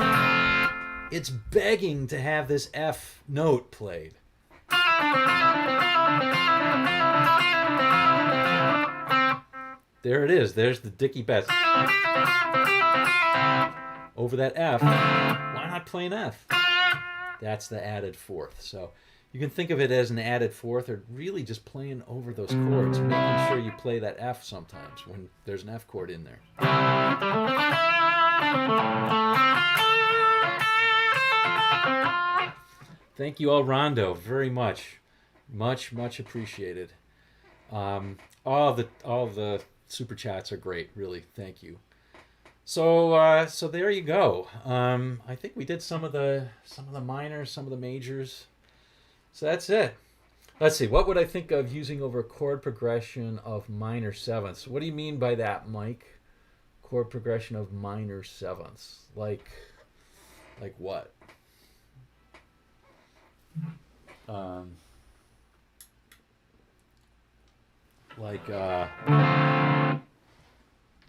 it's begging to have this F note played. There it is. There's the Dickie Betts. Over that F. Why not play an F? That's the added fourth. So you can think of it as an added fourth, or really just playing over those chords, making sure you play that F sometimes when there's an F chord in there. Thank you all, Rondo, very much. Much appreciated. All the super chats are great, really. Thank you. So there you go. I think we did some of the minors, some of the majors. So that's it. Let's see. What would I think of using over a chord progression of minor sevenths? What do you mean by that, Mike? Chord progression of minor sevenths, like what?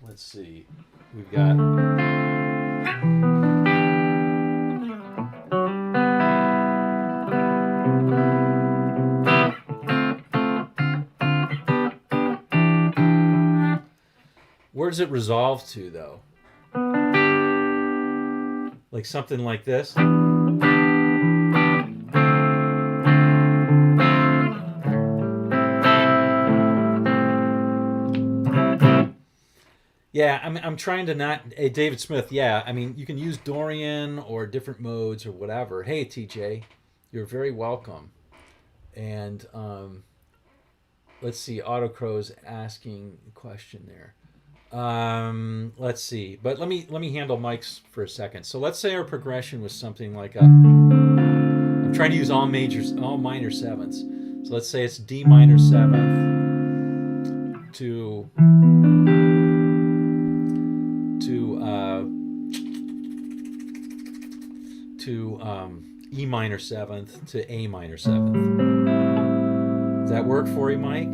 Let's see. We've got where does it resolve to, though? Like something like this? Yeah, I'm trying to not... Hey, David Smith, yeah. I mean, you can use Dorian or different modes or whatever. Hey, TJ, you're very welcome. And let's see, Autocrow's asking a question there. Let's see. But let me handle mics for a second. So let's say our progression was something like a. I'm trying to use all minor sevenths. So let's say it's D minor seventh to E minor seventh to A minor seventh. Does that work for you, Mike?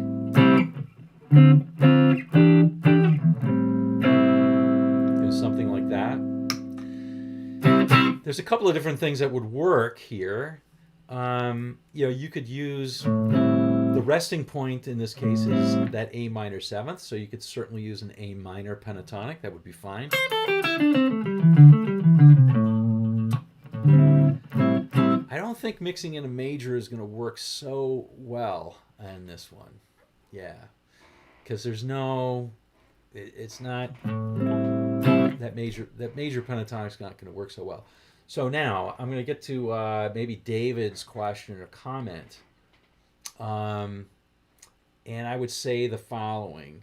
Something like that. There's a couple of different things that would work here. You could use the resting point in this case is that A minor seventh, so you could certainly use an A minor pentatonic. That would be fine. I don't think mixing in a major is going to work so well on this one. Yeah, because it's not. That major pentatonic's not going to work so well. So now I'm going to get to maybe David's question or comment, and I would say the following.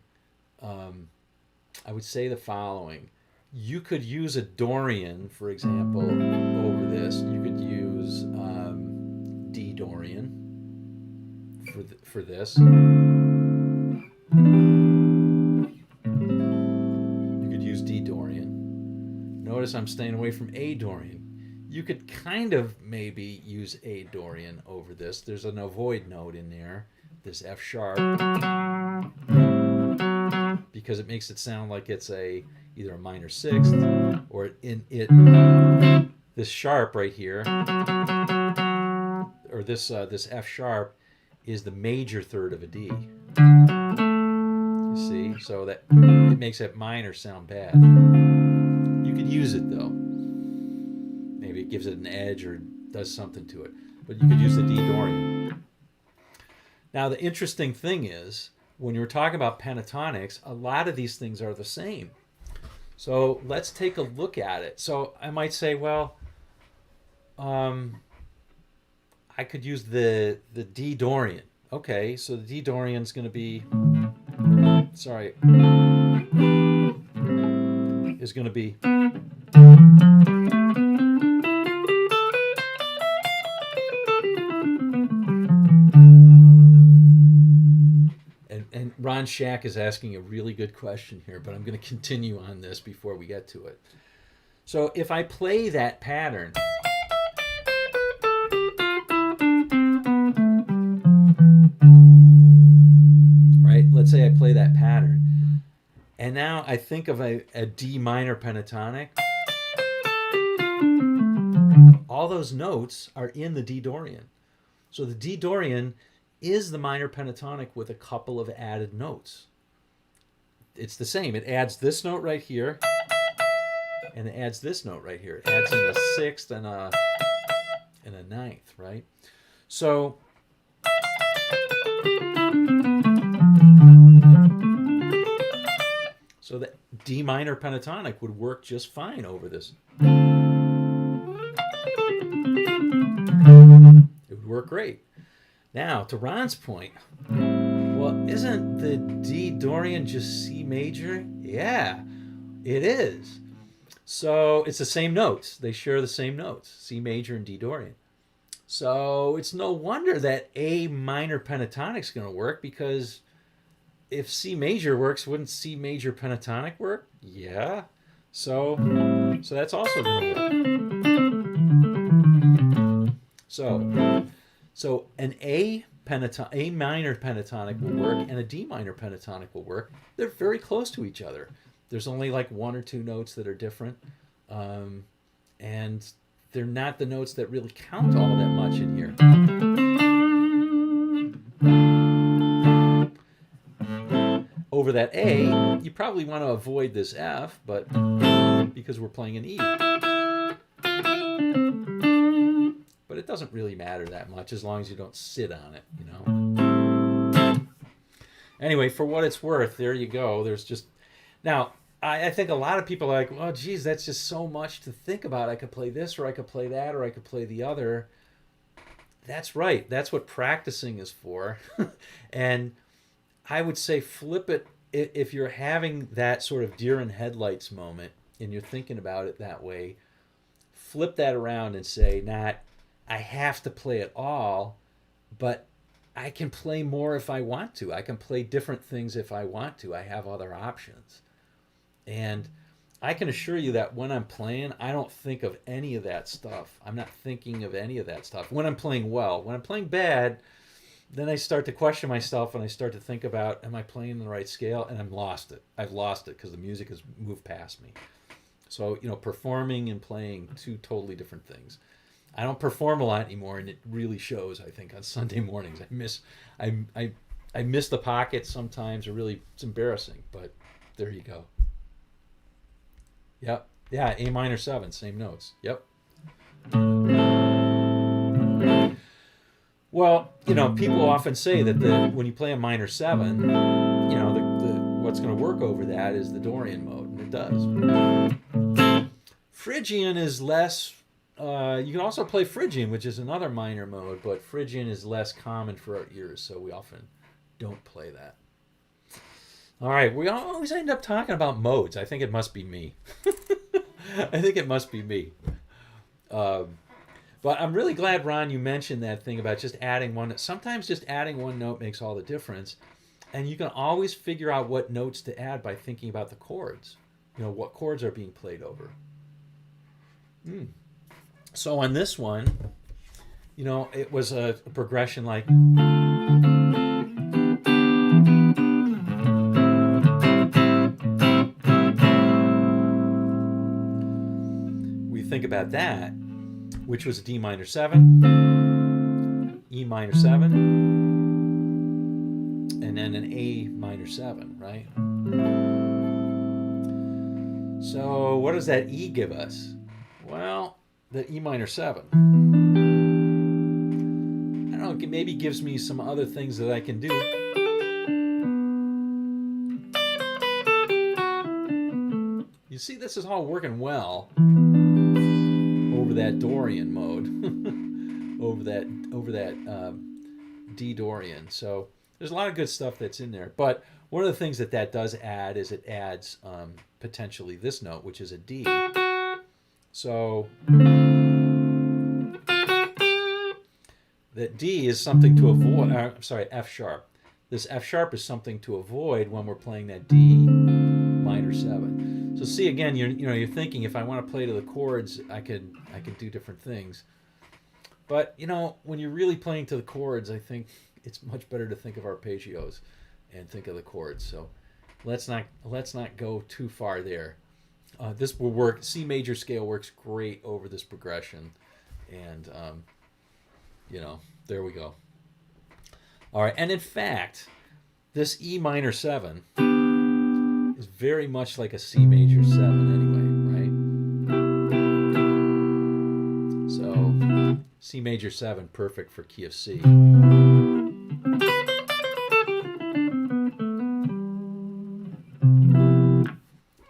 You could use a Dorian, for example, over this. You could use D Dorian for this. D Dorian. Notice I'm staying away from A Dorian. You could kind of maybe use A Dorian over this. There's an avoid note in there, this F sharp, because it makes it sound like it's either a minor sixth or this sharp right here, or this F sharp is the major third of a D. You see, so that it makes that minor sound bad. You could use it though. Maybe it gives it an edge or does something to it. But you could use the D Dorian. Now the interesting thing is, when you're talking about pentatonics, a lot of these things are the same. So let's take a look at it. So I might say, well, I could use the D Dorian. Okay, so the D Dorian's going to be, is going to be and Ron Shack is asking a really good question here, but I'm going to continue on this before we get to it. So if I play that pattern, right? Let's say I play that pattern, and now I think of a D minor pentatonic. All those notes are in the D Dorian. So the D Dorian is the minor pentatonic with a couple of added notes. It's the same. It adds this note right here, and it adds this note right here. It adds in a sixth and a ninth, right? So the D minor pentatonic would work just fine over this. It would work great. Now, to Ron's point, well, isn't the D Dorian just C major? Yeah, it is. So it's the same notes. They share the same notes, C major and D Dorian. So it's no wonder that A minor pentatonic is going to work, because if C major works, wouldn't C major pentatonic work? Yeah. So that's also going to work. So an A minor pentatonic will work and a D minor pentatonic will work. They're very close to each other. There's only like one or two notes that are different, and they're not the notes that really count all that much in here. Over that A, you probably want to avoid this F, but because we're playing an E. But it doesn't really matter that much as long as you don't sit on it, you know. Anyway, for what it's worth, there you go. There's just... Now, I think a lot of people are like, well, geez, that's just so much to think about. I could play this, or I could play that, or I could play the other. That's right. That's what practicing is for. And I would say flip it if you're having that sort of deer in headlights moment and you're thinking about it that way, flip that around and say, not I have to play it all, but I can play more if I want to. I can play different things if I want to. I have other options. And I can assure you that when I'm playing, I don't think of any of that stuff. I'm not thinking of any of that stuff. When I'm playing well, when I'm playing bad, then I start to question myself and I start to think about, am I playing the right scale? And I've lost it because the music has moved past me. So, performing and playing, two totally different things. I don't perform a lot anymore, and it really shows, I think, on Sunday mornings. I miss the pocket sometimes. It's embarrassing, but there you go. Yep. Yeah, A minor 7, same notes. Yep. Well, people often say that when you play a minor 7, what's going to work over that is the Dorian mode, and it does. Phrygian is less. You can also play Phrygian, which is another minor mode, but Phrygian is less common for our ears, so we often don't play that. All right, we always end up talking about modes. I think it must be me. But I'm really glad, Ron, you mentioned that thing about just adding one. Sometimes just adding one note makes all the difference. And you can always figure out what notes to add by thinking about the chords. What chords are being played over. So on this one, it was a progression like... We think about that, which was a D minor 7, E minor 7, and then an A minor 7, right? So what does that E give us? Well, the E minor 7. I don't know, it maybe gives me some other things that I can do. You see, this is all working well over that Dorian mode, over that D Dorian. So there's a lot of good stuff that's in there. But one of the things that does add is it adds potentially this note, which is a D. So that D is something to avoid. F sharp. This F sharp is something to avoid when we're playing that D minor 7. So see, again, you're thinking, if I want to play to the chords, I could do different things. But when you're really playing to the chords, I think it's much better to think of arpeggios and think of the chords. So let's not go too far there. This will work. C major scale works great over this progression, and there we go. All right, and in fact, this E minor 7 is very much like a C major 7 anyway, right? So C major 7, perfect for key of C.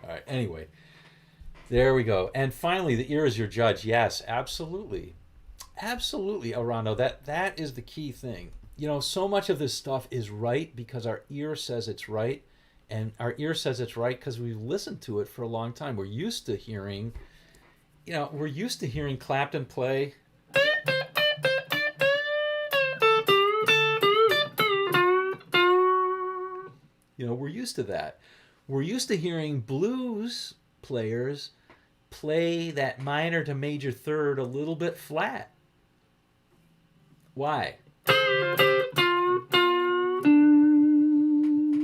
All right, anyway, there we go. And finally, the ear is your judge. Yes, absolutely. Absolutely, Arando. That is the key thing. So much of this stuff is right because our ear says it's right. And our ear says it's right because we've listened to it for a long time. We're used to hearing, Clapton play. We're used to that. We're used to hearing blues players play that minor to major third a little bit flat. Why?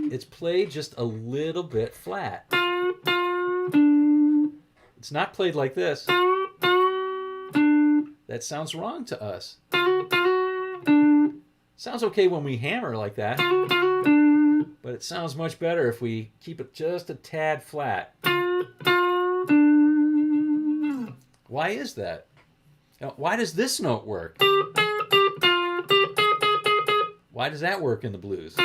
It's played just a little bit flat. It's not played like this. That sounds wrong to us. Sounds okay when we hammer like that, but it sounds much better if we keep it just a tad flat. Why is that? Why does this note work? Why does that work in the blues?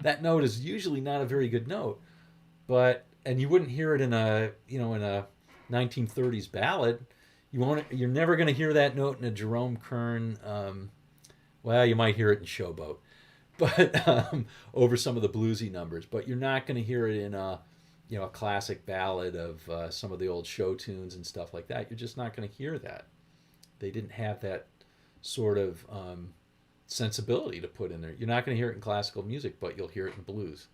That note is usually not a very good note, and you wouldn't hear it in a 1930s ballad. You're never going to hear that note in a Jerome Kern. Well, you might hear it in Showboat, but over some of the bluesy numbers. But you're not going to hear it in a classic ballad of some of the old show tunes and stuff like that. You're just not going to hear that. They didn't have that sort of sensibility to put in there. You're not going to hear it in classical music, but you'll hear it in blues.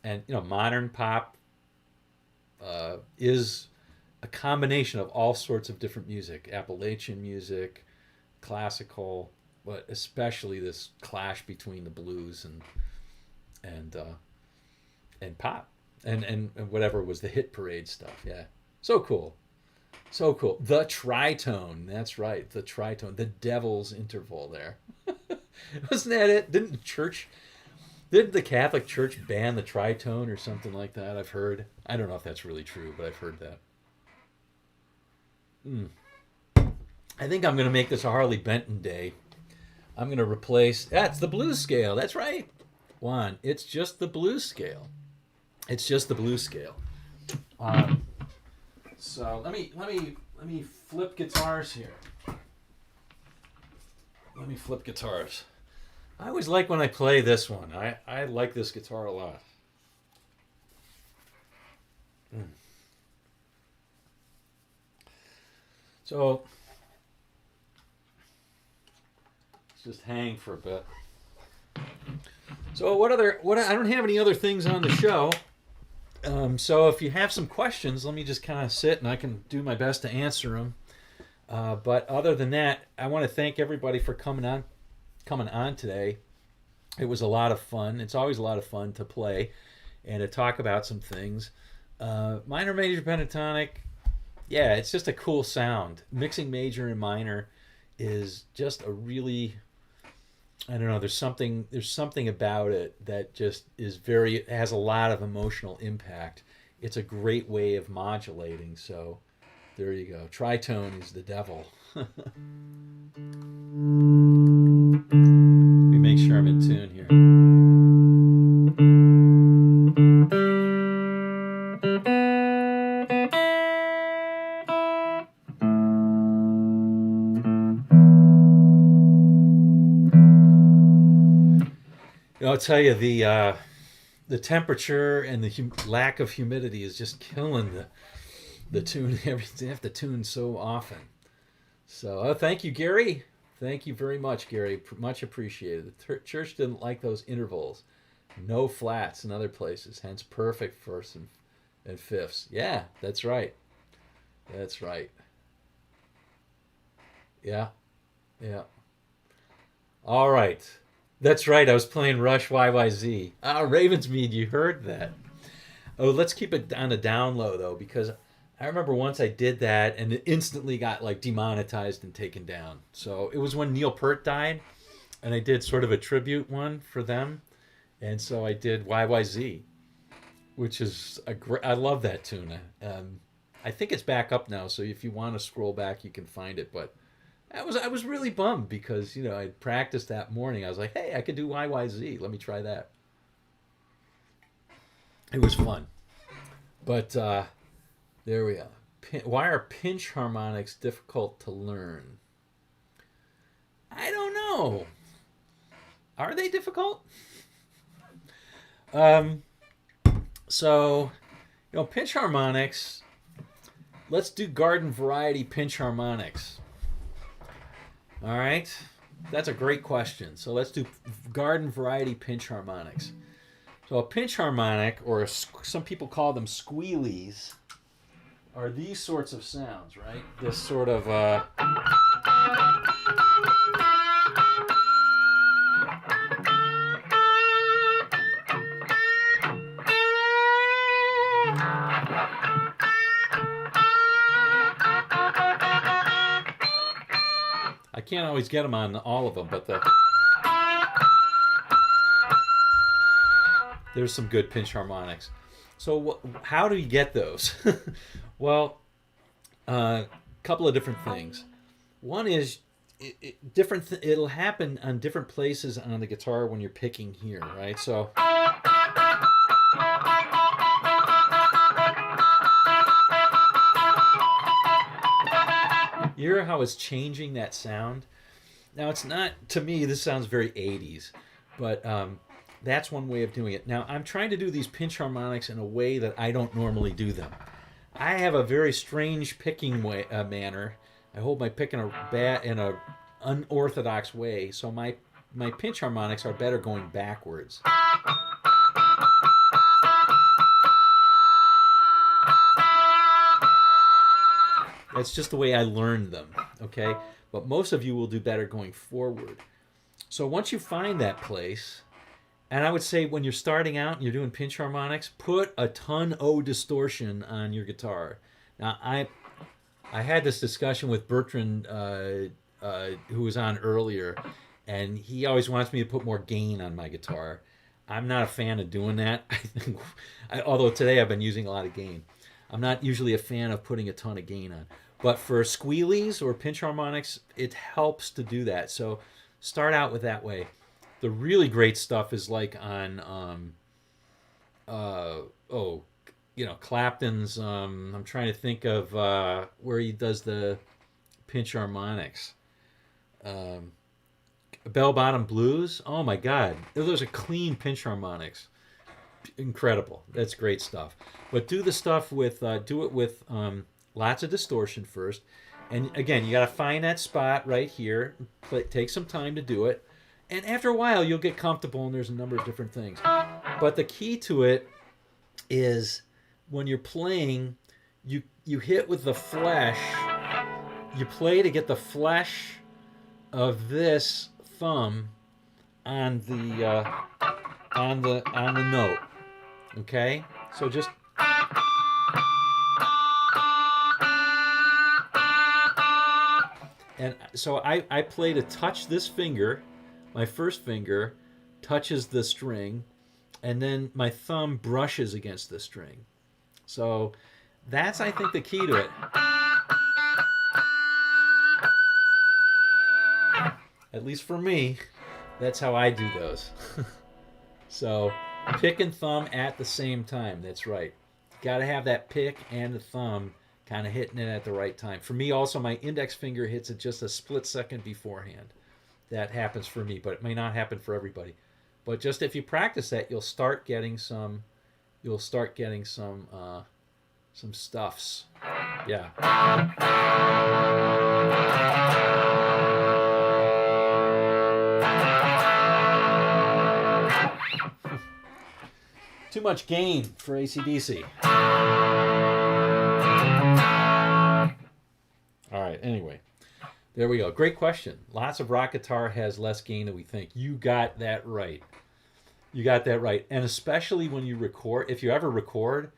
And modern pop is a combination of all sorts of different music, Appalachian music, classical, but especially this clash between the blues and pop and whatever was the hit parade stuff. Yeah, so cool. So cool. The tritone. That's right. The tritone. The devil's interval there. Wasn't that it? Didn't the Catholic Church ban the tritone or something like that? I've heard. I don't know if that's really true, but I've heard that. I think I'm going to make this a Harley Benton day. I'm going to replace... That's the blues scale. That's right. Juan, it's just the blues scale. It's just the blues scale. So let me flip guitars here. Let me flip guitars. I always like when I play this one. I like this guitar a lot. So let's just hang for a bit. So what I don't have any other things on the show. So if you have some questions, let me just kind of sit and I can do my best to answer them. But other than that, I want to thank everybody for coming on today. It was a lot of fun. It's always a lot of fun to play and to talk about some things. Minor, major, pentatonic. Yeah, it's just a cool sound. Mixing major and minor is just a really, I don't know, there's something about it that just has a lot of emotional impact. It's a great way of modulating. So there you go. Tritone is the devil. Let me make sure I'm in tune here. I'll tell you, the temperature and the lack of humidity is just killing the tune. They have to tune so often. So thank you, Gary. Thank you very much, Gary. Much appreciated. The church didn't like those intervals. No flats in other places, hence perfect firsts and fifths. Yeah, that's right. That's right. Yeah. Yeah. All right. That's right. I was playing Rush YYZ. Ravensmead, you heard that. Oh, let's keep it on a down low, though, because I remember once I did that and it instantly got like demonetized and taken down. So it was when Neil Peart died, and I did sort of a tribute one for them. And so I did YYZ, which is I love that tune. I think it's back up now, so if you want to scroll back, you can find it. But I was really bummed because I practiced that morning. I was like, hey, I could do YYZ. Let me try that. It was fun. But there we are. Why are pinch harmonics difficult to learn? I don't know. Are they difficult? So, pinch harmonics. Let's do garden variety pinch harmonics. All right, that's a great question. So let's do garden variety pinch harmonics. So a pinch harmonic, or some people call them squealies, are these sorts of sounds, right? This sort of I can't always get them on all of them, but there's some good pinch harmonics. So how do you get those? Well, a couple of different things. One is it'll happen on different places on the guitar when you're picking here, right? So You hear how it's changing that sound? Now, it's not, to me, this sounds very 80s, but that's one way of doing it. Now, I'm trying to do these pinch harmonics in a way that I don't normally do them. I have a very strange picking manner. I hold my pick in a unorthodox way, so my pinch harmonics are better going backwards. That's just the way I learned them, okay? But most of you will do better going forward. So once you find that place, and I would say when you're starting out and you're doing pinch harmonics, put a ton of distortion on your guitar. Now, I had this discussion with Bertrand, who was on earlier, and he always wants me to put more gain on my guitar. I'm not a fan of doing that. I think, although today I've been using a lot of gain. I'm not usually a fan of putting a ton of gain on. But for squealies or pinch harmonics, it helps to do that. So start out with that way. The really great stuff is like on, Clapton's, I'm trying to think of where he does the pinch harmonics. Bell Bottom Blues. Oh my God. Those are clean pinch harmonics. Incredible. That's great stuff. But do the stuff with, do it with lots of distortion first. And again, you got to find that spot right here. Take some time to do it. And after a while, you'll get comfortable, and there's a number of different things. But the key to it is when you're playing, you hit with the flesh. You play to get the flesh of this thumb on the note. Okay, so just and so I play to touch this finger. My first finger touches the string, and then my thumb brushes against the string. So that's, I think, the key to it. At least for me, that's how I do those. So pick and thumb at the same time. That's right. Got to have that pick and the thumb kind of hitting it at the right time. For me, also, my index finger hits it just a split second beforehand. That happens for me, but it may not happen for everybody. But just if you practice that, you'll start getting some stuffs. Yeah. Too much gain for AC/DC. All right, anyway. There we go. Great question. Lots of rock guitar has less gain than we think. You got that right. You got that right. And especially when you record, if you ever record,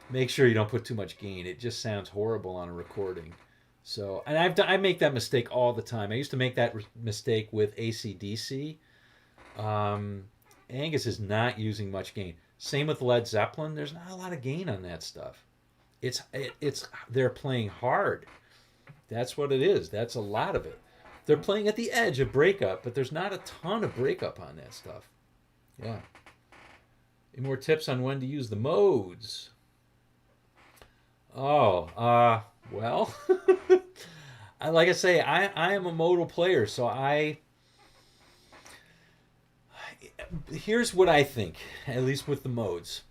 make sure you don't put too much gain. It just sounds horrible on a recording. So, and I make that mistake all the time. I used to make that mistake with AC/DC. Angus is not using much gain. Same with Led Zeppelin. There's not a lot of gain on that stuff. They're playing hard. That's what it is. That's a lot of it. They're playing at the edge of breakup, but there's not a ton of breakup on that stuff. Yeah. Any more tips on when to use the modes? Oh, well, like I say, I am a modal player, so here's what I think, at least with the modes.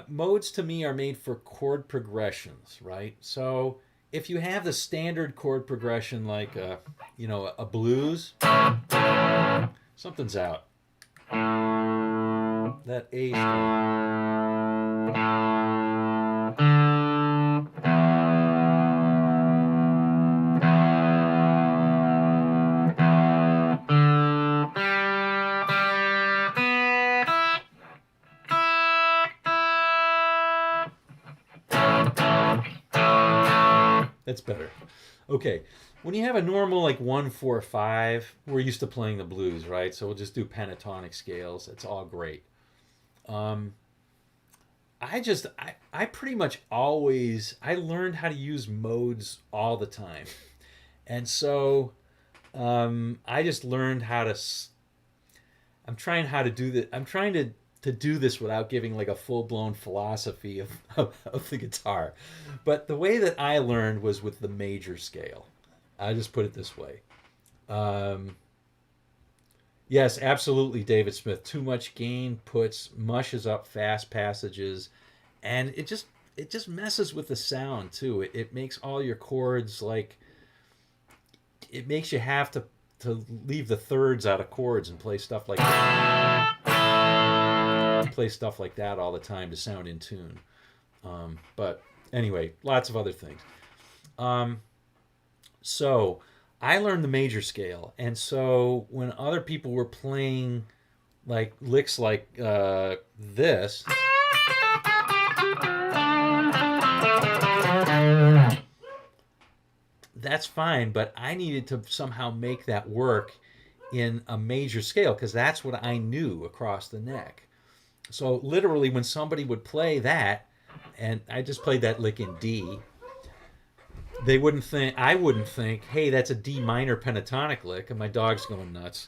Modes to me are made for chord progressions, right? So if you have the standard chord progression like a blues, something's out. That A string. That's better. Okay, when you have a normal like 1-4-5, we're used to playing the blues, right? So we'll just do pentatonic scales. It's all great. I pretty much always, I learned how to use modes all the time. And so I just learned how to, I'm trying to to do this without giving like a full-blown philosophy of the guitar. But the way that I learned was with the major scale. I'll just put it this way. Yes, absolutely, David Smith. Too much gain mushes up fast passages, and it just messes with the sound too. It makes all your chords like, it makes you have to leave the thirds out of chords and play stuff like that. Play stuff like that all the time to sound in tune. But anyway, lots of other things. So I learned the major scale, and so when other people were playing like licks like this, that's fine, but I needed to somehow make that work in a major scale because that's what I knew across the neck. So literally when somebody would play that, and I just played that lick in D, I wouldn't think, hey, that's a D minor pentatonic lick, and my dog's going nuts.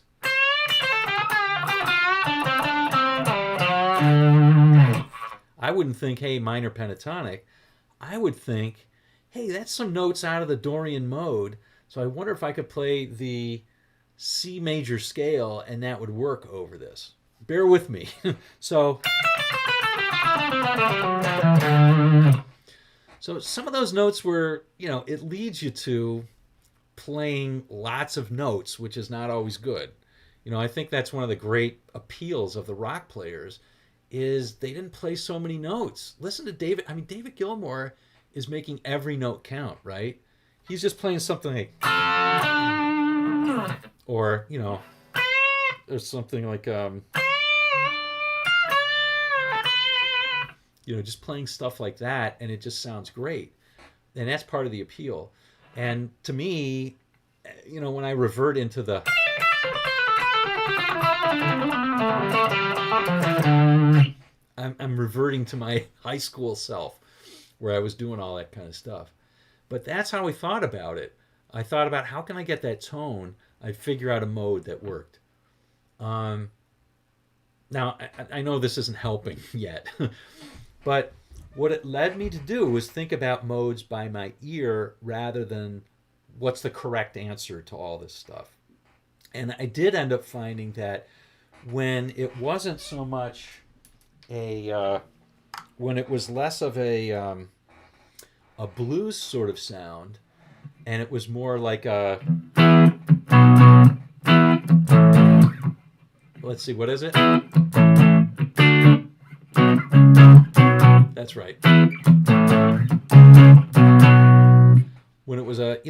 I wouldn't think, hey, minor pentatonic. I would think, hey, that's some notes out of the Dorian mode, so I wonder if I could play the C major scale and that would work over this. Bear with me. So some of those notes were, it leads you to playing lots of notes, which is not always good. I think that's one of the great appeals of the rock players is they didn't play so many notes. Listen to David. I mean, David Gilmour is making every note count, right? He's just playing something like, or, there's something like, just playing stuff like that, and it just sounds great. And that's part of the appeal. And to me, when I revert into the, I'm reverting to my high school self where I was doing all that kind of stuff. But that's how I thought about it. I thought about how can I get that tone? I'd figure out a mode that worked. Now, I know this isn't helping yet, but what it led me to do was think about modes by my ear rather than what's the correct answer to all this stuff. And I did end up finding that when it wasn't so much when it was less of a blues sort of sound, and it was more like a, let's see, what is it? That's right. When it was a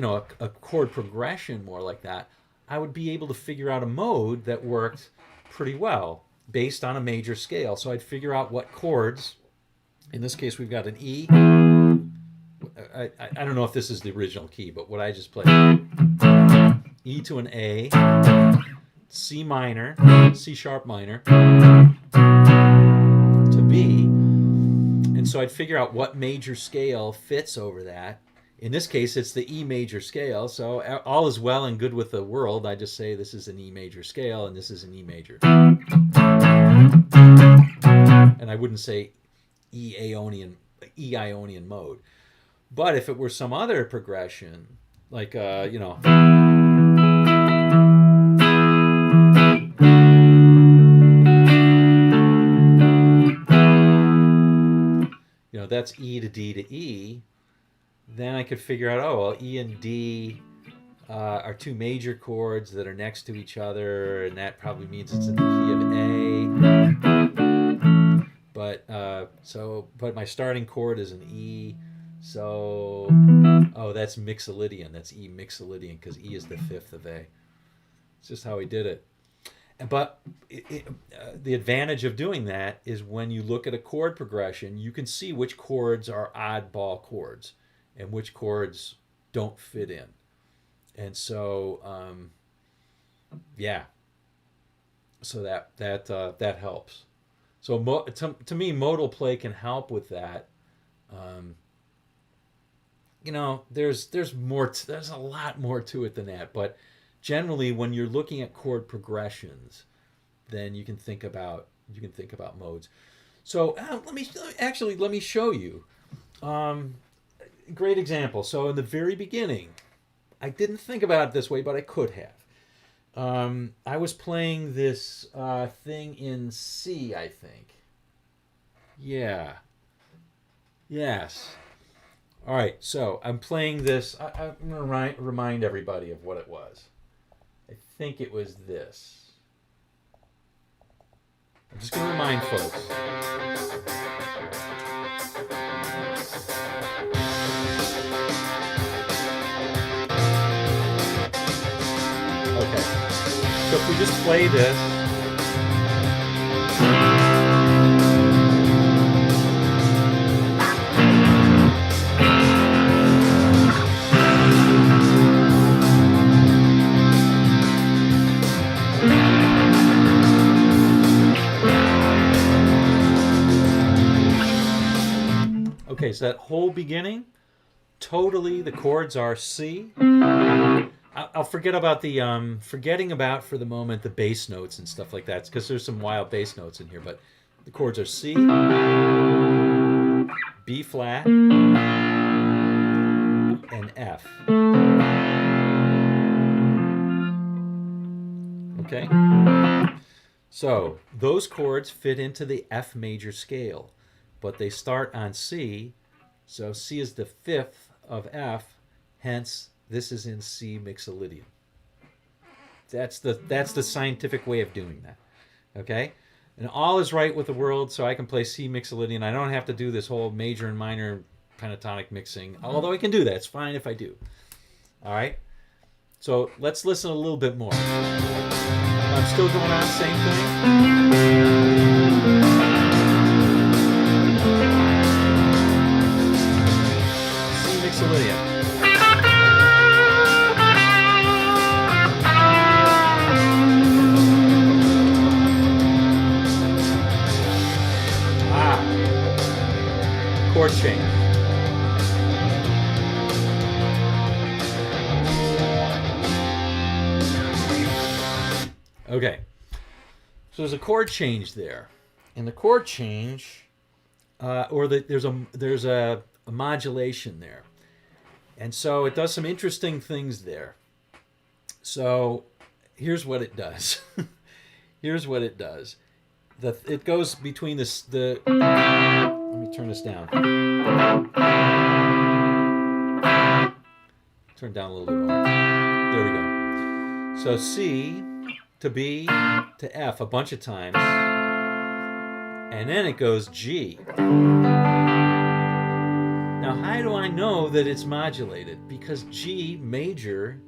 chord progression more like that, I would be able to figure out a mode that worked pretty well based on a major scale. So I'd figure out what chords. In this case, we've got an E. I don't know if this is the original key, but what I just played. E to an A, C minor, C sharp minor, to B. And so I'd figure out what major scale fits over that. In this case, it's the E major scale. So all is well and good with the world. I just say this is an E major scale and this is an E major. And I wouldn't say E Ionian mode. But if it were some other progression, like, that's E to D to E, then I could figure out, oh, well, E and D are two major chords that are next to each other, and that probably means it's in the key of A. But my starting chord is an E, so that's Mixolydian. That's E Mixolydian because E is the fifth of A. It's just how he did it. But the advantage of doing that is when you look at a chord progression, you can see which chords are oddball chords and which chords don't fit in. And so, so that helps. So to me, modal play can help with that. There's more. There's a lot more to it than that, but generally, when you're looking at chord progressions, then you can think about You can think about modes. So let me show you. Great example. So in the very beginning, I didn't think about it this way, but I could have. I was playing this thing in C, I think. Yeah. Yes. All right. So I'm playing this. I'm going to remind everybody of what it was. I think it was this. I'm just going to remind folks. Okay. So if we just play this. Okay, so that whole beginning, totally the chords are C. I'll forget about the forgetting about for the moment the bass notes and stuff like that, because there's some wild bass notes in here. But the chords are C, B flat, and F. Okay, so those chords fit into the F major scale, but they start on C, so C is the fifth of F, hence this is in C mixolydian. That's the scientific way of doing that, okay? And all is right with the world, so I can play C mixolydian. I don't have to do this whole major and minor pentatonic mixing, although I can do that. It's fine if I do. All right? So let's listen a little bit more. I'm still going on, same thing. Chord change. Okay, so there's a chord change there, and the chord change, there's a modulation there, and so it does some interesting things there. So here's what it does. Here's what it does. It goes between the. Let me turn this down. Turn down a little bit more. There we go. So C to B to F a bunch of times. And then it goes G. Now, how do I know that it's modulated? Because G major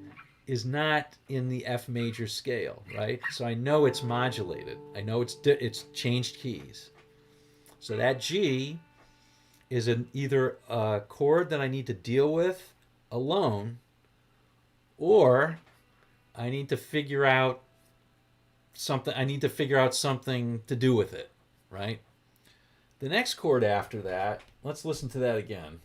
is not in the F major scale, right? So I know it's modulated. I know it's changed keys. So that G is either a chord that I need to deal with alone, or I need to figure out something. I need to figure out something to do with it, right? The next chord after that, let's listen to that again.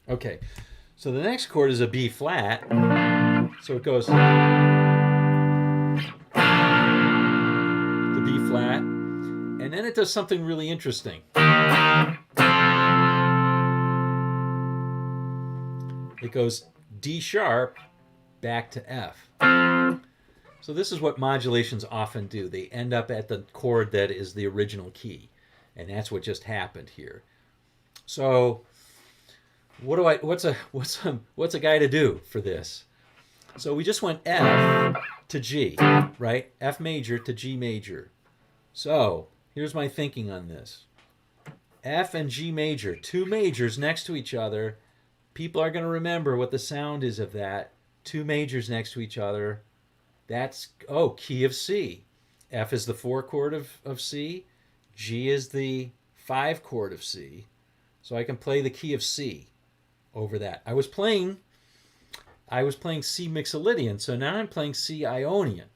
Okay, so the next chord is a B flat. So it goes to B flat, and then it does something really interesting. It goes D sharp back to F. So this is what modulations often do. They end up at the chord that is the original key, and that's what just happened here. So what's a guy to do for this? So we just went F to G, right? F major to G major. So here's my thinking on this. F and G major, two majors next to each other. People are going to remember what the sound is of that. Two majors next to each other. That's, key of C. F is the 4 chord of C. G is the 5 chord of C. So I can play the key of C over that. I was playing C mixolydian, so now I'm playing C Ionian.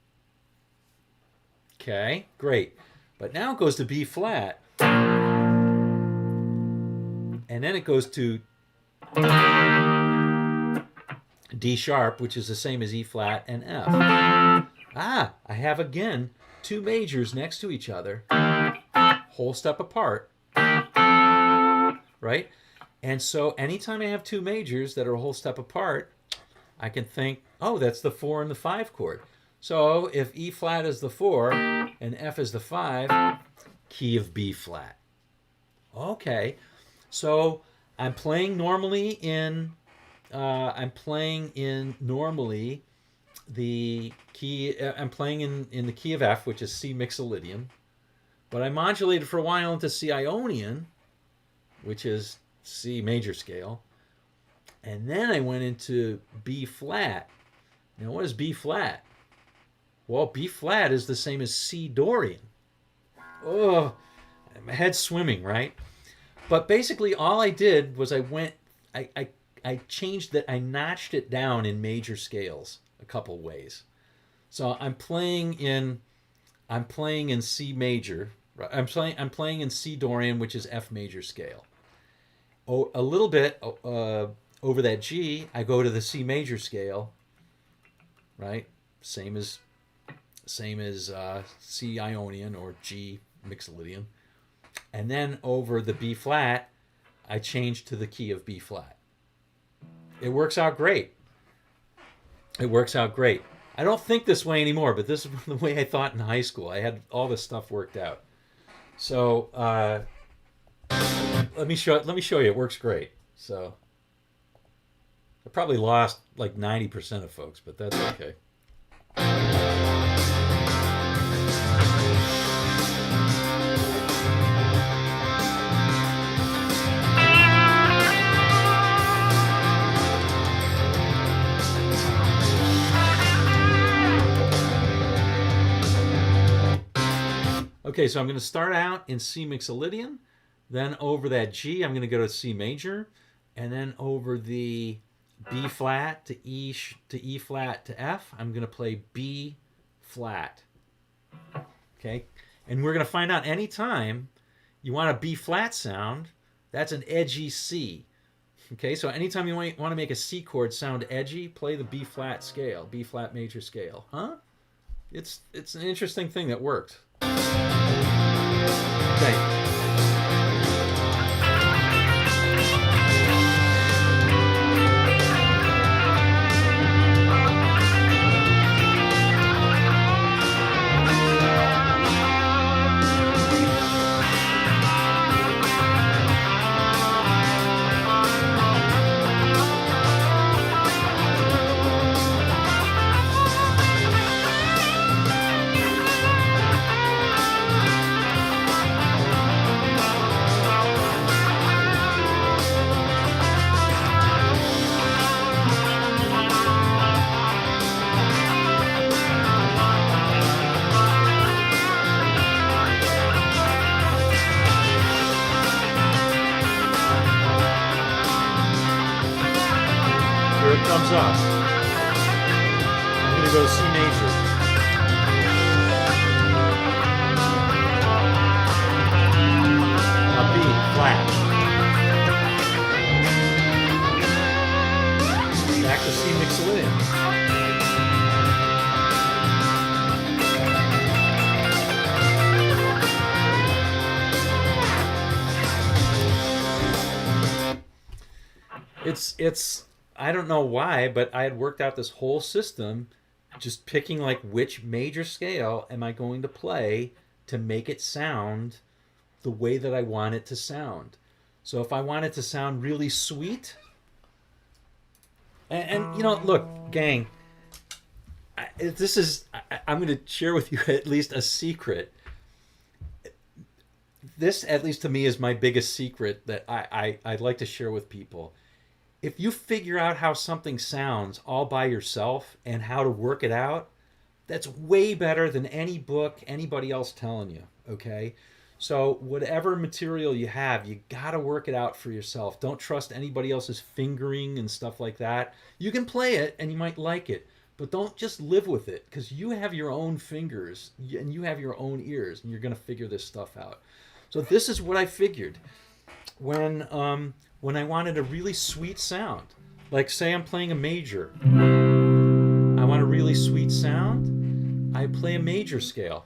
Okay, great. But now it goes to B flat. And then it goes to, D sharp, which is the same as E flat and F. I have again two majors next to each other, whole step apart, right? And so anytime I have two majors that are a whole step apart, I can think, oh, that's the 4 and the 5 chord. So if E flat is the 4 and F is the 5, key of B flat. Okay, so I'm playing normally in the key. I'm playing in the key of F, which is C mixolydian, but I modulated for a while into C Ionian, which is C major scale, and then I went into B flat. Now, what is B flat? Well, B flat is the same as C Dorian. Oh, my head's swimming, right? But basically, all I did was I changed that. I notched it down in major scales a couple ways. So I'm playing in C major. I'm playing in C Dorian, which is F major scale. Oh, a little bit over that G, I go to the C major scale. Right, same as C Ionian or G mixolydian, and then over the B flat, I change to the key of B flat. It works out great. It works out great. I don't think this way anymore, but this is the way I thought in high school. I had all this stuff worked out. So let me show you. It works great. So I probably lost like 90% of folks, but that's okay. Okay, so I'm going to start out in C mixolydian, then over that G, I'm going to go to C major, and then over the B flat to E flat to F, I'm going to play B flat. Okay, and we're going to find out anytime you want a B flat sound, that's an edgy C. Okay, so anytime you want to make a C chord sound edgy, play the B flat scale, B flat major scale. Huh? It's an interesting thing that works. Okay. Here it comes up. I'm going to go to C major. Now B flat. Back to C mixolydian. It's I don't know why, but I had worked out this whole system just picking like which major scale am I going to play to make it sound the way that I want it to sound. So if I want it to sound really sweet, and you know, look, gang, I'm going to share with you at least a secret. This, at least to me, is my biggest secret that I'd like to share with people. If you figure out how something sounds all by yourself and how to work it out, that's way better than any book, anybody else telling you, okay? So whatever material you have, you gotta work it out for yourself. Don't trust anybody else's fingering and stuff like that. You can play it and you might like it, but don't just live with it, because you have your own fingers and you have your own ears and you're gonna figure this stuff out. So this is what I figured when I wanted a really sweet sound, Like say I'm playing a major. I want a really sweet sound. I play a major scale.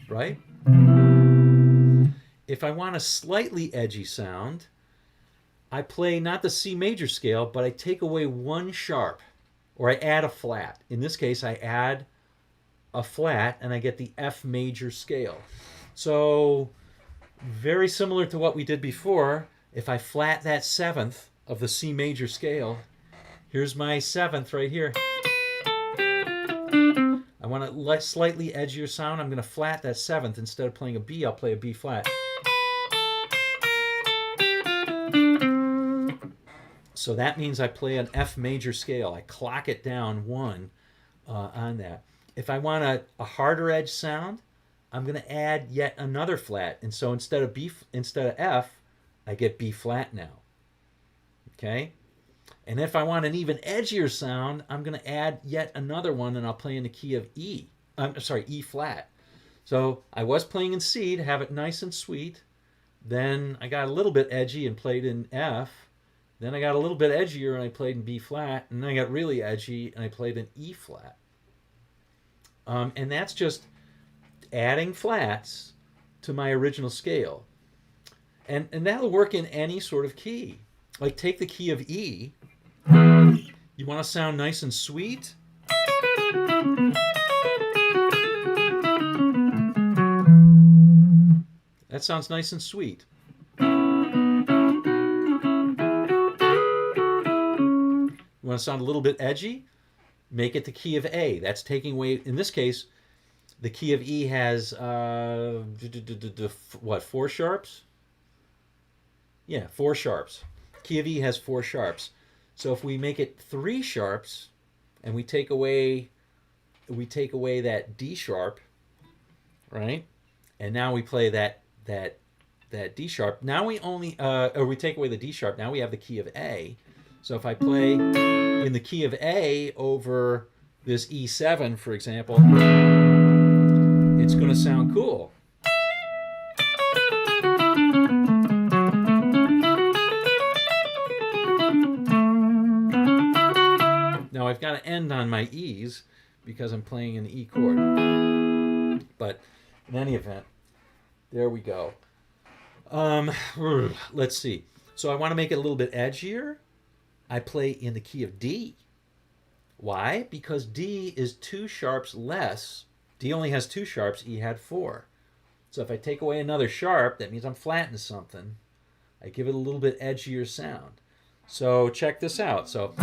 Right? If I want a slightly edgy sound, I play not the C major scale, but I take away one sharp, or I add a flat. In this case, I add a flat and I get the F major scale. So very similar to what we did before, if I flat that seventh of the C major scale, here's my seventh right here. I want a slightly edgier sound. I'm going to flat that seventh. Instead of playing a B, I'll play a B flat. So that means I play an F major scale. I clock it down one on that. If I want a harder edge sound, I'm going to add yet another flat. And so instead of F, I get B flat now. Okay? And if I want an even edgier sound, I'm going to add yet another one, and I'll play in the key of E. E flat. So I was playing in C to have it nice and sweet. Then I got a little bit edgy and played in F. Then I got a little bit edgier and I played in B flat. And then I got really edgy and I played in E flat. And that's just adding flats to my original scale. And that'll work in any sort of key. Like take the key of E. You want to sound nice and sweet? That sounds nice and sweet. You want to sound a little bit edgy? Make it the key of A. That's taking away, in this case, the key of E has, what, 4 sharps? Yeah, 4 sharps. Key of E has 4 sharps. So if we make it 3 sharps, and we take away that D sharp, right? And now we play that D sharp. Now we only, or we take away the D sharp. Now we have the key of A. So if I play in the key of A over this E7, for example, it's going to sound cool. Now I've got to end on my E's because I'm playing an E chord. But in any event, there we go. Let's see. So I want to make it a little bit edgier. I play in the key of D. Why? Because D is 2 sharps less. D only has 2 sharps, E had 4. So if I take away another sharp, that means I'm flattening something. I give it a little bit edgier sound. So check this out. So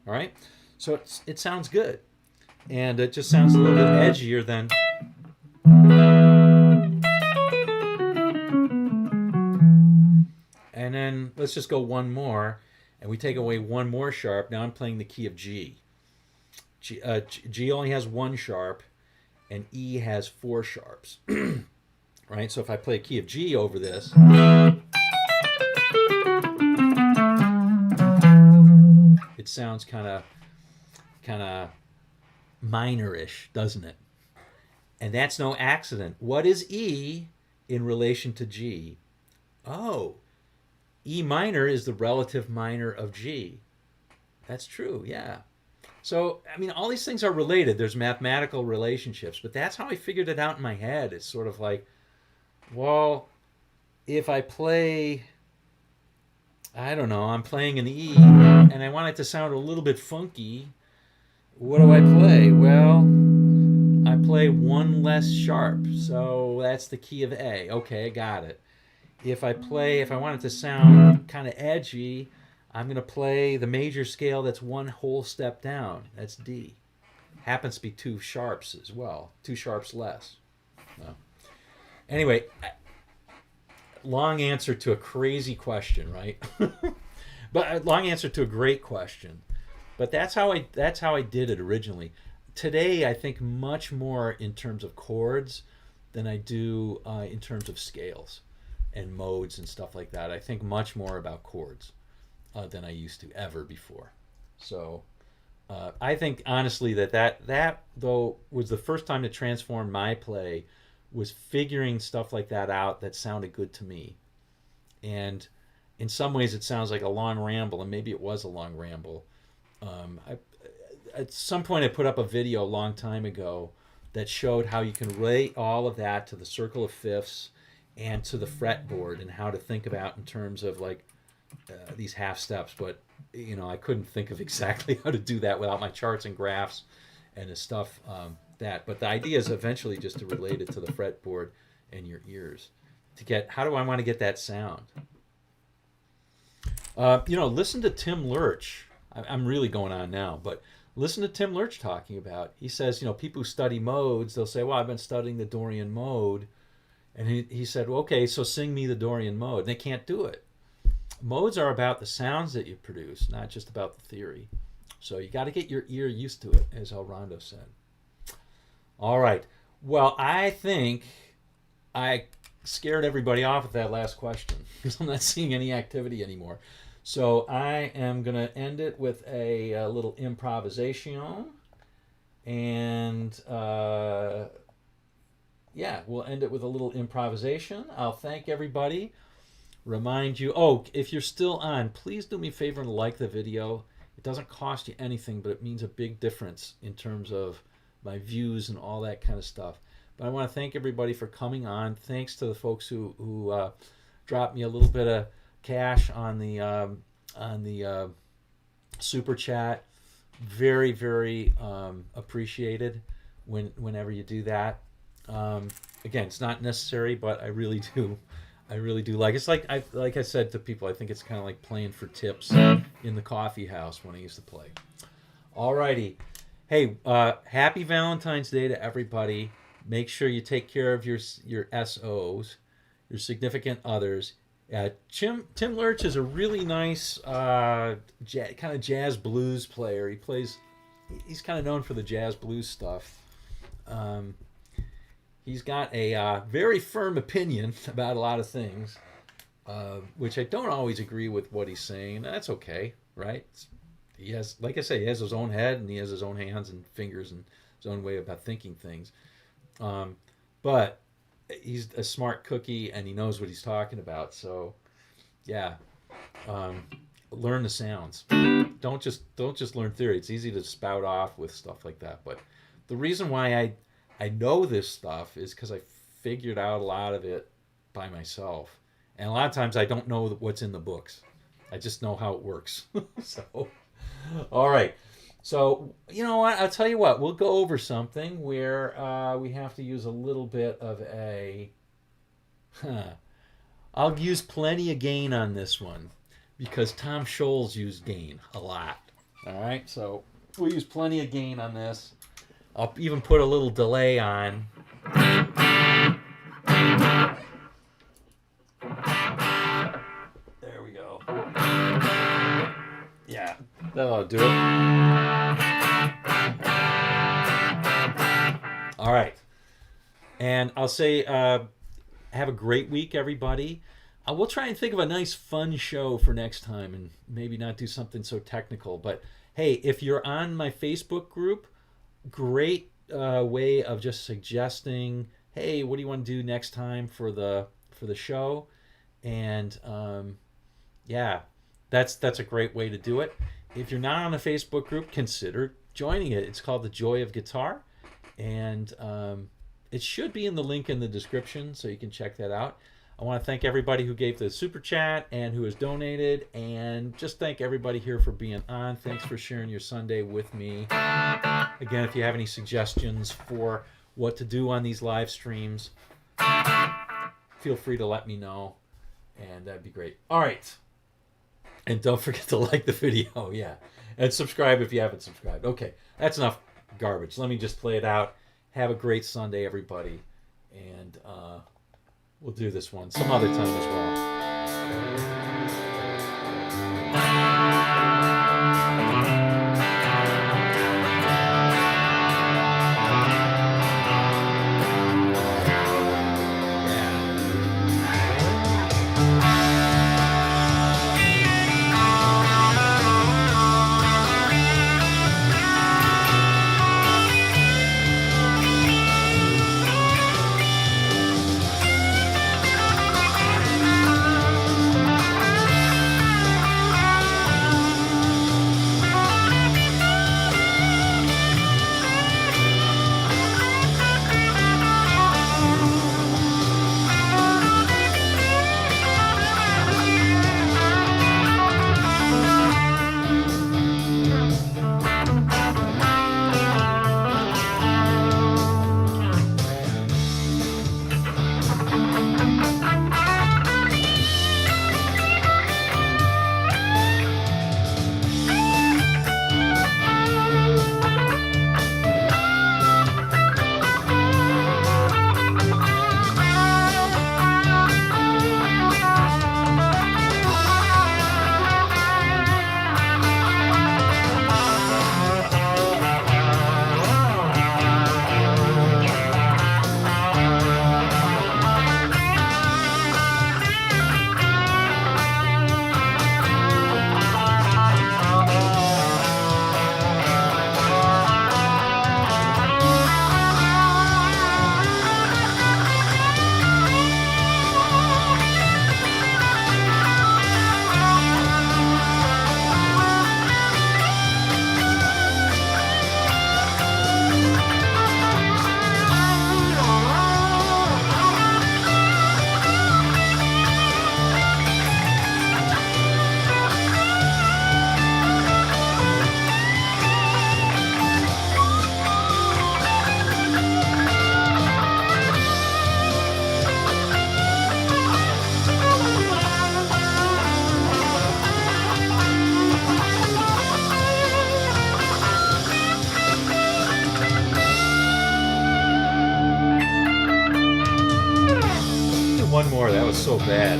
all right, so it sounds good, and it just sounds a little bit edgier than. And then let's just go one more, and we take away one more sharp. Now I'm playing the key of G. G only has 1 sharp, and E has 4 sharps. Right, so if I play a key of G over this, it sounds kind of minor-ish, doesn't it? And that's no accident. What is E in relation to G? Oh, E minor is the relative minor of G. That's true, yeah. So, I mean, all these things are related. There's mathematical relationships, but that's how I figured it out in my head. It's sort of like, well, if I play, I don't know, I'm playing an E, and I want it to sound a little bit funky, what do I play? Well, I play 1 less sharp, so that's the key of A. Okay, I got it. If I want it to sound kind of edgy, I'm going to play the major scale that's 1 whole step down. That's D. Happens to be 2 sharps as well, 2 sharps less. No. Anyway, long answer to a crazy question, right? But a long answer to a great question. But that's how I did it originally. Today, I think much more in terms of chords than I do in terms of scales. and modes and stuff like that. I think much more about chords than I used to ever before. So I think honestly that though was the first time to transform my play, was figuring stuff like that out that sounded good to me. And in some ways it sounds like a long ramble, and maybe it was a long ramble. At some point I put up a video a long time ago that showed how you can relate all of that to the circle of fifths and to the fretboard, and how to think about in terms of like these half steps. But I couldn't think of exactly how to do that without my charts and graphs and the stuff but the idea is eventually just to relate it to the fretboard and your ears to get, how do I want to get that sound? Listen to Tim Lurch. I'm really going on now, but listen to Tim Lurch talking about, he says, people who study modes, they'll say, well, I've been studying the Dorian mode. And he said, well, okay, so sing me the Dorian mode. And they can't do it. Modes are about the sounds that you produce, not just about the theory. So you got to get your ear used to it, as El Rondo said. All right. Well, I think I scared everybody off with that last question, because I'm not seeing any activity anymore. So I am going to end it with a little improvisation. And we'll end it with a little improvisation. I'll thank everybody. Remind you, if you're still on, please do me a favor and like the video. It doesn't cost you anything, but it means a big difference in terms of my views and all that kind of stuff. But I want to thank everybody for coming on. Thanks to the folks who dropped me a little bit of cash on the super chat. Very, very appreciated whenever you do that. Again, it's not necessary, but I really do like. It's like I said to people, I think it's kind of like playing for tips in the coffee house when I used to play. Alrighty, hey, happy Valentine's Day to everybody. Make sure you take care of your SOs, your significant others. Tim Lurch is a really nice kind of jazz blues player. He's kind of known for the jazz blues stuff. He's got a very firm opinion about a lot of things, which I don't always agree with what he's saying. That's okay, right? He has, like I say, he has his own head, and he has his own hands and fingers and his own way about thinking things. But he's a smart cookie, and he knows what he's talking about. So, yeah, learn the sounds. Don't just learn theory. It's easy to spout off with stuff like that. But the reason why I know this stuff is because I figured out a lot of it by myself. And a lot of times I don't know what's in the books. I just know how it works. So, all right. So, you know what? I'll tell you what. We'll go over something where we have to use a little bit of I'll use plenty of gain on this one because Tom Scholz used gain a lot. All right? So we'll use plenty of gain on this. I'll even put a little delay on. There we go. Yeah, that'll do it. All right. And I'll say, have a great week, everybody. We'll try and think of a nice, fun show for next time and maybe not do something so technical. But, hey, if you're on my Facebook group, great way of just suggesting, hey, what do you want to do next time for the show? And that's a great way to do it. If you're not on a Facebook group, consider joining it. It's called The Joy of Guitar, and it should be in the link in the description, so you can check that out. I want to thank everybody who gave the super chat and who has donated, and just thank everybody here for being on. Thanks for sharing your Sunday with me. Again, if you have any suggestions for what to do on these live streams, feel free to let me know, and that'd be great. All right. And don't forget to like the video, yeah. And subscribe if you haven't subscribed. Okay, that's enough garbage. Let me just play it out. Have a great Sunday, everybody. And we'll do this one some other time as well. one more. That was so bad.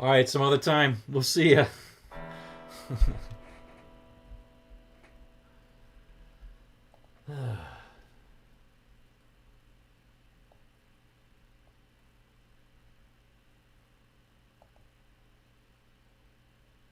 All right, some other time. We'll see ya.